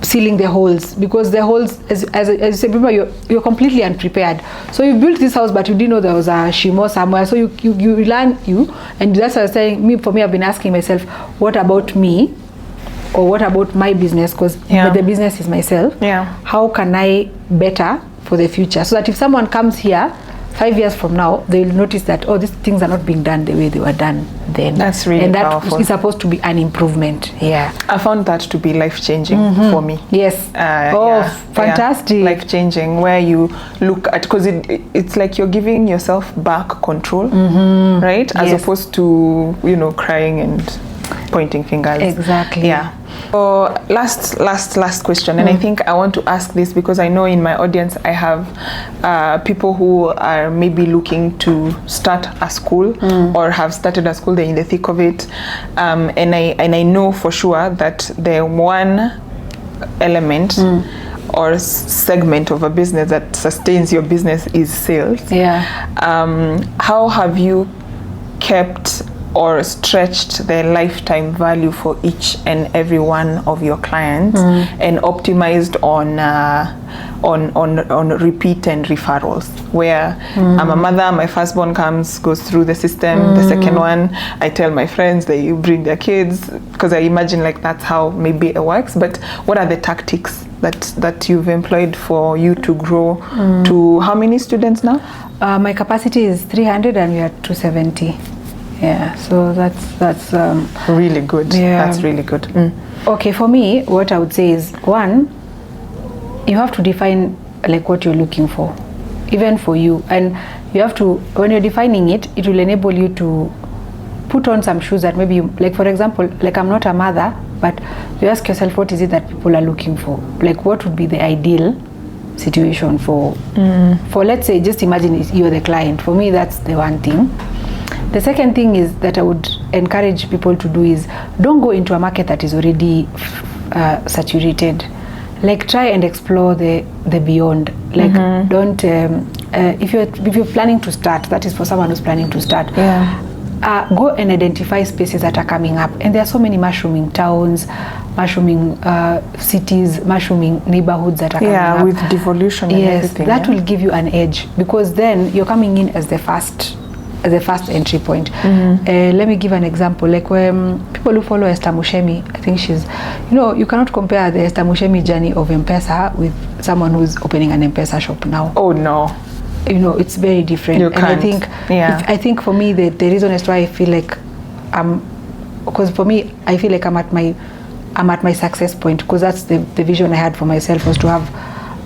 sealing the holes, because the holes, as you said, remember, you're completely unprepared. So you built this house, but you didn't know there was a shimo somewhere. So you learn and that's what I was saying. For me, I've been asking myself, what about me, or what about my business? Because the business is myself. Yeah. How can I better for the future, so that if someone comes here 5 years from now, they will notice that, these things are not being done the way they were done then. That's really and that powerful. is supposed to be an improvement. Yeah, I found that to be life-changing for me. Yes. Fantastic. Life-changing, where you look at, because it's like you're giving yourself back control, right? As opposed to crying and pointing fingers. Exactly. Yeah. So last question, and I think I want to ask this because I know in my audience I have people who are maybe looking to start a school or have started a school. They're in the thick of it, and I know for sure that the one element or segment of a business that sustains your business is sales. Yeah. How have you kept or stretched the lifetime value for each and every one of your clients and optimized on repeat and referrals, where I'm a mother, my firstborn goes through the system, the second one, I tell my friends, they bring their kids, because I imagine like that's how maybe it works. But what are the tactics that you've employed for you to grow to how many students now? My capacity is 300 and we are 270. Yeah, so that's really good. Yeah. That's really good. Okay, for me, what I would say is, one, you have to define like what you're looking for, even for you, and you have to, when you're defining it, it will enable you to put on some shoes that maybe you, like for example, like I'm not a mother, but you ask yourself, what is it that people are looking for? Like, what would be the ideal situation for let's say, just imagine you're the client. For me, that's the one thing. The second thing is that I would encourage people to do is, don't go into a market that is already saturated. Like, try and explore the beyond. Like, don't if you're planning to start, that is for someone who's planning to start. Go and identify spaces that are coming up, and there are so many mushrooming towns, mushrooming cities, mushrooming neighborhoods that are coming up. With devolution and everything. That will give you an edge, because then you're coming in as the first entry point. Let me give an example. Like, when people who follow Esther Mushemi, I think she's, you cannot compare the Esther Mushemi journey of M-Pesa with someone who's opening an M-Pesa shop now. Oh no. It's very different. You can't. And I think for me, the reason is why I feel like because for me, I feel like I'm at my success point, because that's the vision I had for myself, was to have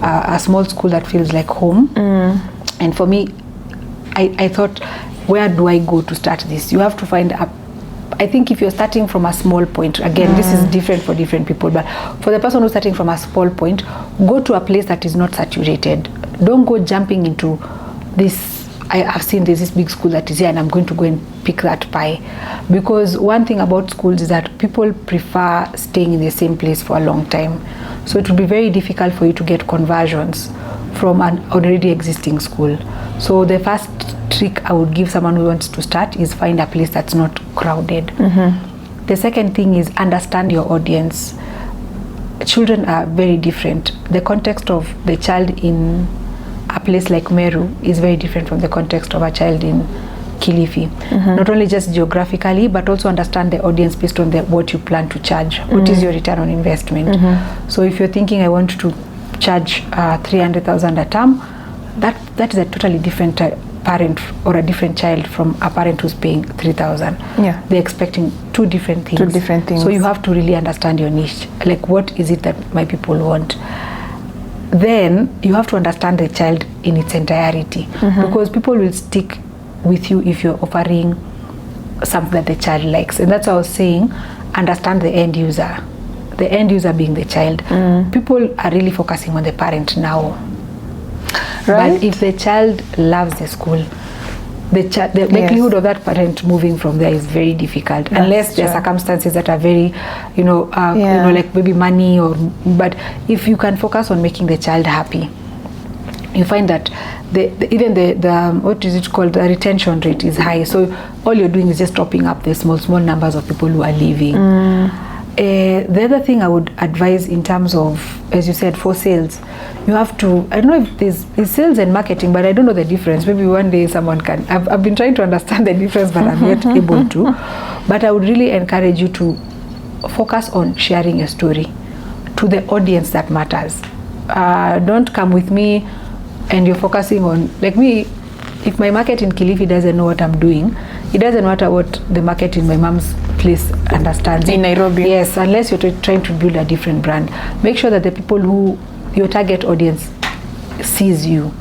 a small school that feels like home, And for me, I thought, where do I go to start this? You have to find I think if you're starting from a small point, again, this is different for different people, but for the person who's starting from a small point, go to a place that is not saturated. Don't go jumping into this, I've seen there's this big school that is here and I'm going to go and pick that pie. Because one thing about schools is that people prefer staying in the same place for a long time. So it will be very difficult for you to get conversions from an already existing school. So the first trick I would give someone who wants to start is find a place that's not crowded. The second thing is understand your audience. Children are very different. The context of the child in a place like Meru is very different from the context of a child in Kilifi. Not only just geographically, but also understand the audience based on what you plan to charge. What is your return on investment? So if you're thinking, I want to charge 300,000 a term, that is a totally different parent or a different child from a parent who's paying 3,000. Yeah, they're expecting two different things. So you have to really understand your niche. Like, what is it that my people want? Then you have to understand the child in its entirety, because people will stick with you if you're offering something that the child likes. And that's what I was saying, understand the end user. The end user being the child. People are really focusing on the parent now. Right. But if the child loves the school, the likelihood of that parent moving from there is very difficult. That's unless there are circumstances that are very, like maybe money or. But if you can focus on making the child happy, you find that even the what is it called, the retention rate is high. So all you're doing is just topping up the small numbers of people who are leaving. The other thing I would advise in terms of, as you said, for sales, you have to, I don't know if there's sales and marketing, but I don't know the difference. Maybe one day someone can. I've been trying to understand the difference, but I'm yet able to. But I would really encourage you to focus on sharing your story to the audience that matters. Don't come with me and you're focusing on, like me, if my market in Kilifi doesn't know what I'm doing, it doesn't matter what the market in my mom's place understands. In Nairobi. Yes, unless you're trying to build a different brand. Make sure that the people who, your target audience sees you,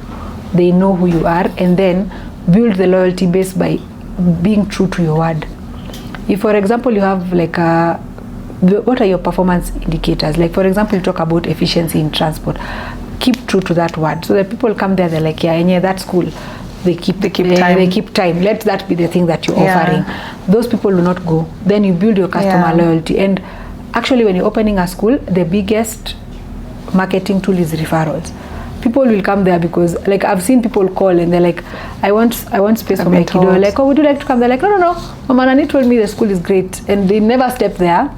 they know who you are, and then build the loyalty base by being true to your word. If, for example, you have like what are your performance indicators? Like, for example, you talk about efficiency in transport. Keep true to that word. So that people come there, they're like, yeah, that's cool. They keep time. Let that be the thing that you're offering. Those people will not go. Then you build your customer loyalty. And actually, when you're opening a school, the biggest marketing tool is referrals. People will come there because, like, I've seen people call and they're like, I want space for my kiddo. Like, oh, would you like to come? They're like, no. Mama Nani told me the school is great, and they never step there.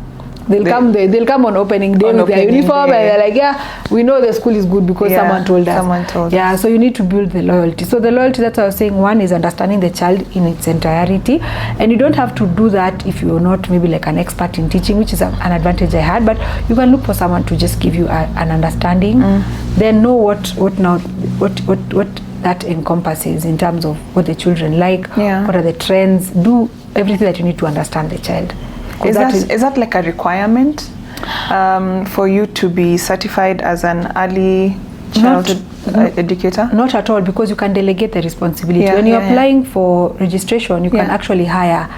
They'll come on opening day with their uniform, and they're like, yeah, we know the school is good because someone told us. Yeah, so you need to build the loyalty. So the loyalty, that's what I was saying, one is understanding the child in its entirety, and you don't have to do that if you're not maybe like an expert in teaching, which is an advantage I had, but you can look for someone to just give you an understanding. Then know what that encompasses in terms of what the children like, what are the trends. Do everything that you need to understand the child. Is that like a requirement for you to be certified as an early childhood educator? Not at all, because you can delegate the responsibility. When you're applying for registration, you can actually hire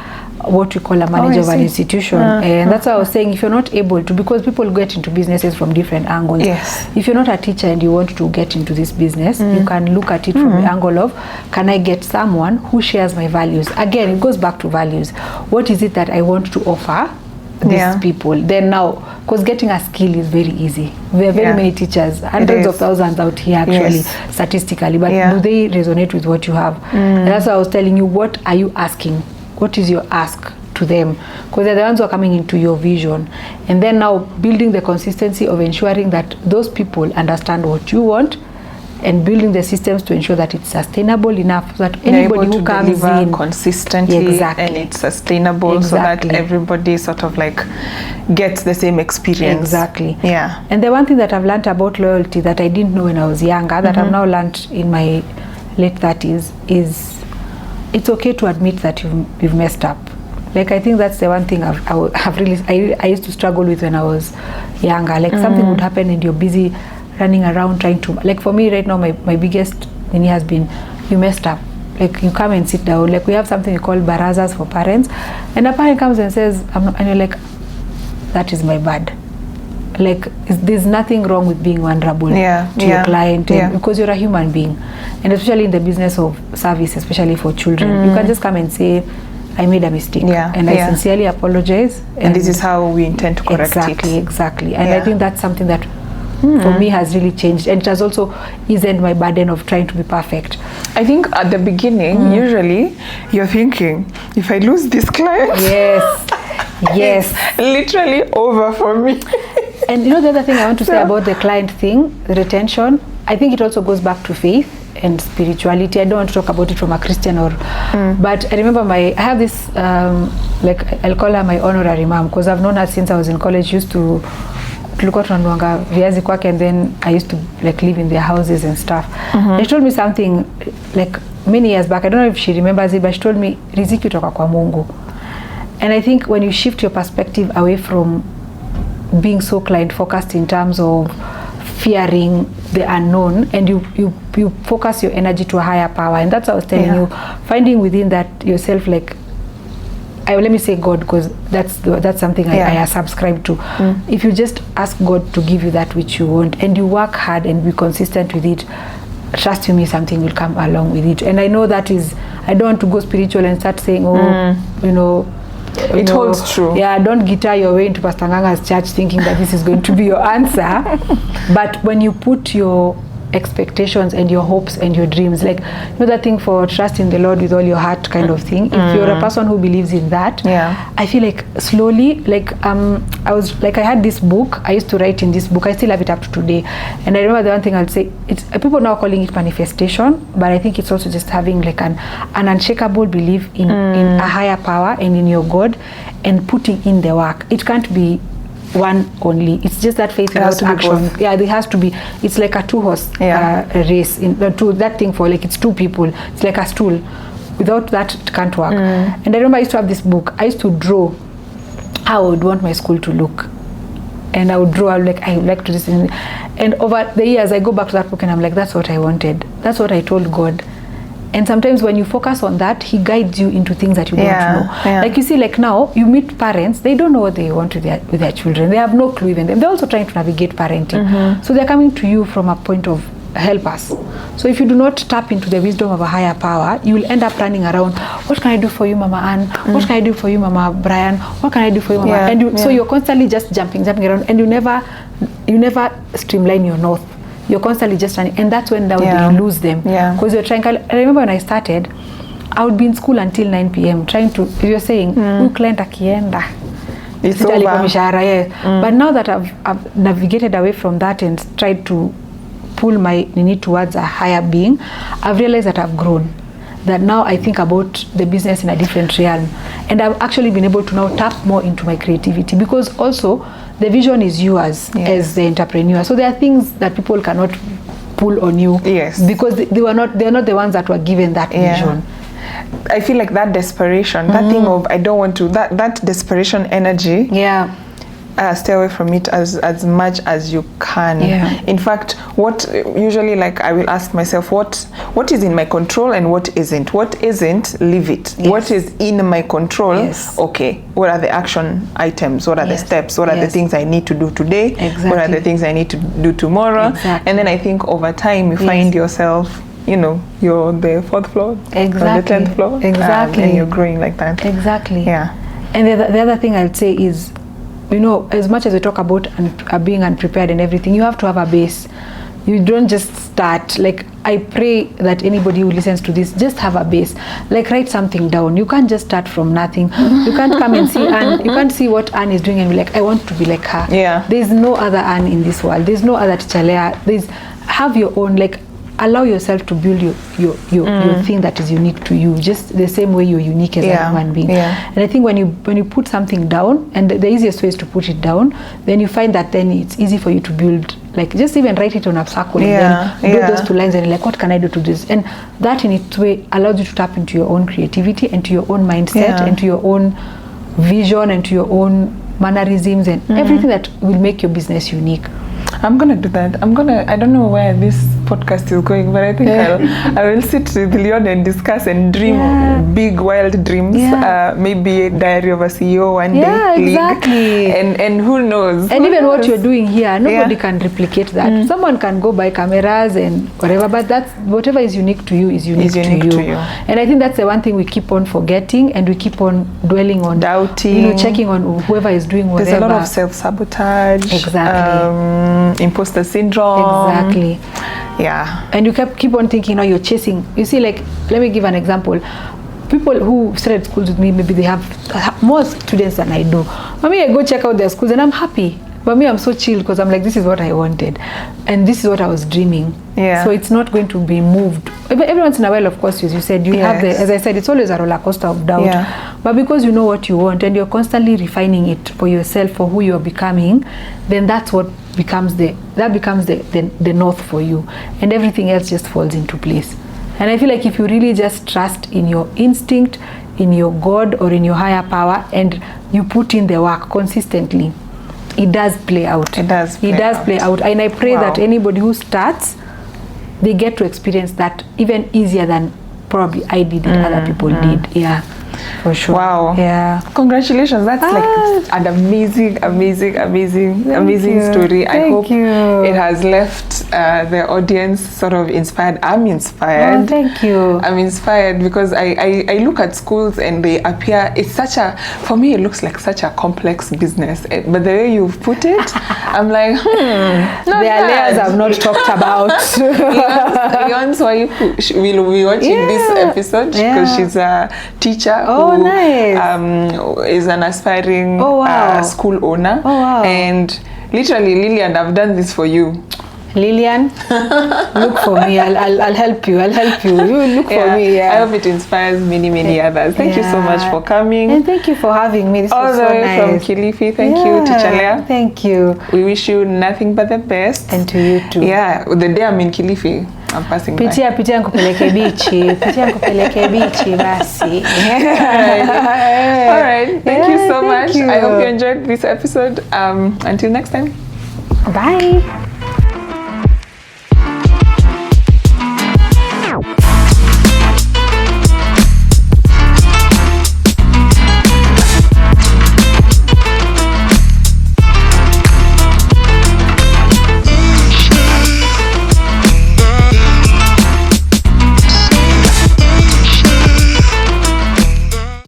what we call a manager of an institution. And that's why I was saying, if you're not able to, because people get into businesses from different angles. If you're not a teacher and you want to get into this business, you can look at it from the angle of, can I get someone who shares my values? Again, it goes back to values. What is it that I want to offer these people? Then now, because getting a skill is very easy. There are very many teachers, hundreds of thousands out here actually, statistically, but do they resonate with what you have? And that's why I was telling you, what are you asking? What is your ask to them? Because they're the ones who are coming into your vision. And then now building the consistency of ensuring that those people understand what you want, and building the systems to ensure that it's sustainable enough so that anybody who comes in consistently and it's sustainable, so that everybody sort of like gets the same experience. And the one thing that I've learned about loyalty that I didn't know when I was younger, that I've now learned in my late 30s, is it's okay to admit that you've messed up. Like, I think that's the one thing I used to struggle with when I was younger. Like, something would happen and you're busy running around trying to, like, for me right now, my biggest Nini has been, you messed up. Like, you come and sit down. Like, we have something we call barazas for parents, and a parent comes and says, I'm not, and you're like, that is my bad. Like, there's nothing wrong with being vulnerable to your client, because you're a human being, and especially in the business of service, especially for children, you can just come and say, I made a mistake, and I sincerely apologize, and this is how we intend to correct it. Exactly. And I think that's something that for me has really changed, and it has also eased my burden of trying to be perfect. I think at the beginning, usually you're thinking, if I lose this client, yes, it's literally over for me. And you know, the other thing I want to say about the client thing, the retention, I think it also goes back to faith and spirituality. I don't want to talk about it from a Christian or but I remember I have this like, I'll call her my honorary mom, because I've known her since I was in college. Used to tulikuwa tunanuanga viazi kwake, and then I used to like live in their houses and stuff. She told me something like many years back, I don't know if she remembers it, but she told me, riziki toka kwa Mungu. And I think when you shift your perspective away from being so client focused in terms of fearing the unknown, and you focus your energy to a higher power, and that's what I was telling you, finding within that yourself, like, let me say God, because that's something I subscribe to. If you just ask God to give you that which you want, and you work hard and be consistent with it, trust me, something will come along with it. And I know that is, I don't want to go spiritual and start saying, it holds true. Yeah, don't guitar your way into Pastor Nganga's church thinking that this is going to be your answer. But when you put your expectations and your hopes and your dreams, like, you know that thing for trust in the Lord with all your heart kind of thing, if you're a person who believes in that, I feel like slowly, like, I had this book, I used to write in this book, I still have it up to today, and I remember the one thing I'll say, it's people now calling it manifestation, but I think it's also just having like an unshakable belief in a higher power and in your God, and putting in the work. It can't be one only. It's just that faith without action. Yeah, there has to be. It's like a two-horse race. That thing for, like, it's two people. It's like a stool. Without that, it can't work. And I remember I used to have this book. I used to draw how I would want my school to look, and I would draw. I would like to this. And over the years, I go back to that book and I'm like, that's what I wanted. That's what I told God. And sometimes when you focus on that, he guides you into things that you don't know. Like, you see, like now you meet parents, they don't know what they want with their children. They have no clue even. They're also trying to navigate parenting. So they're coming to you from a point of help us. So if you do not tap into the wisdom of a higher power, you will end up running around, what can I do for you, Mama Ann? What can I do for you, Mama Brian? What can I do for you, Mama? So you're constantly just jumping around, and you never streamline your north. You're constantly just running, and that's when you lose them. Because you're trying. I remember when I started, I would be in school until 9 p.m. trying to, you're saying, client akienda. It's over. But now that I've navigated away from that and tried to pull my need towards a higher being, I've realized that I've grown. That now I think about the business in a different realm, and I've actually been able to now tap more into my creativity, because also the vision is yours as the entrepreneur. So there are things that people cannot pull on you because they're not the ones that were given that vision. I feel like that desperation, that thing of I don't want to, that desperation energy. Stay away from it as much as you can. In fact, what usually, like, I will ask myself, what is in my control and what isn't? What isn't, leave it. What is in my control, okay, what are the action items? What are the steps? What are the things I need to do today? What are the things I need to do tomorrow? And then I think over time you find yourself, you know, you're the 4th floor, or the 10th floor, and you're growing like that. And the other thing I'd say is, you know, as much as we talk about being unprepared and everything, you have to have a base. You don't just start. Like, I pray that anybody who listens to this, just have a base. Like, write something down. You can't just start from nothing. You can't come and see Anne. You can't see what Anne is doing and be like, I want to be like her. There's no other Anne in this world. There's no other teacher Leah. Have your own, like, allow yourself to build your thing that is unique to you, just the same way you're unique as a human being. And I think when you put something down, and the easiest way is to put it down, then you find that then it's easy for you to build, like, just even write it on a circle and then build those 2 lines, and like, what can I do to this? And that in its way allows you to tap into your own creativity and to your own mindset and to your own vision and to your own mannerisms and everything that will make your business unique. I'm gonna do that. I don't know where this podcast is going, but I think I will sit with Leon and discuss and dream big wild dreams. Maybe a diary of a CEO one day. Exactly. And who knows? And even what you're doing here, nobody can replicate that. Someone can go buy cameras and whatever, but that's whatever is unique to you is unique to you. And I think that's the one thing we keep on forgetting, and we keep on dwelling on, doubting, checking on whoever is doing whatever. There's a lot of self-sabotage. Exactly. Imposter syndrome. Exactly. Yeah. And you keep on thinking, you're chasing. You see, like, let me give an example. People who started schools with me, maybe they have more students than I do. For me, I go check out their schools and I'm happy. But me, I'm so chill because I'm like, this is what I wanted. And this is what I was dreaming. Yeah. So it's not going to be moved. Every once in a while, of course, as you said, you have as I said, it's always a roller coaster of doubt. Yeah. But because you know what you want and you're constantly refining it for yourself, for who you're becoming, then that's what becomes the north for you. And everything else just falls into place. And I feel like if you really just trust in your instinct, in your God or in your higher power, and you put in the work consistently, it does play out. It does play out. And I pray that anybody who starts, they get to experience that even easier than probably I did and other people did. Yeah, for sure. Wow. Yeah. Congratulations. That's like an amazing story. I hope it has left the audience sort of inspired. I'm inspired. Oh, thank you. I'm inspired because I look at schools and they appear, it's such a, for me it looks like such a complex business, but the way you've put it, I'm like, there are layers I've not talked about. Leon's wife will be watching this episode because she's a teacher who is an aspiring school owner. And literally, Lillian, I've done this for you. Lillian, look for me. I'll help you. You look for me. Yeah. I hope it inspires many others. Thank you so much for coming. And thank you for having me. This was so nice. All the way from Kilifi. Thank you, Teacher Leah. Thank you. We wish you nothing but the best. And to you too. Yeah, the day I'm in Kilifi, I'm passing by. Pitia nikupeleke bichi basi. All right. Thank you so much. I hope you enjoyed this episode. Until next time. Bye.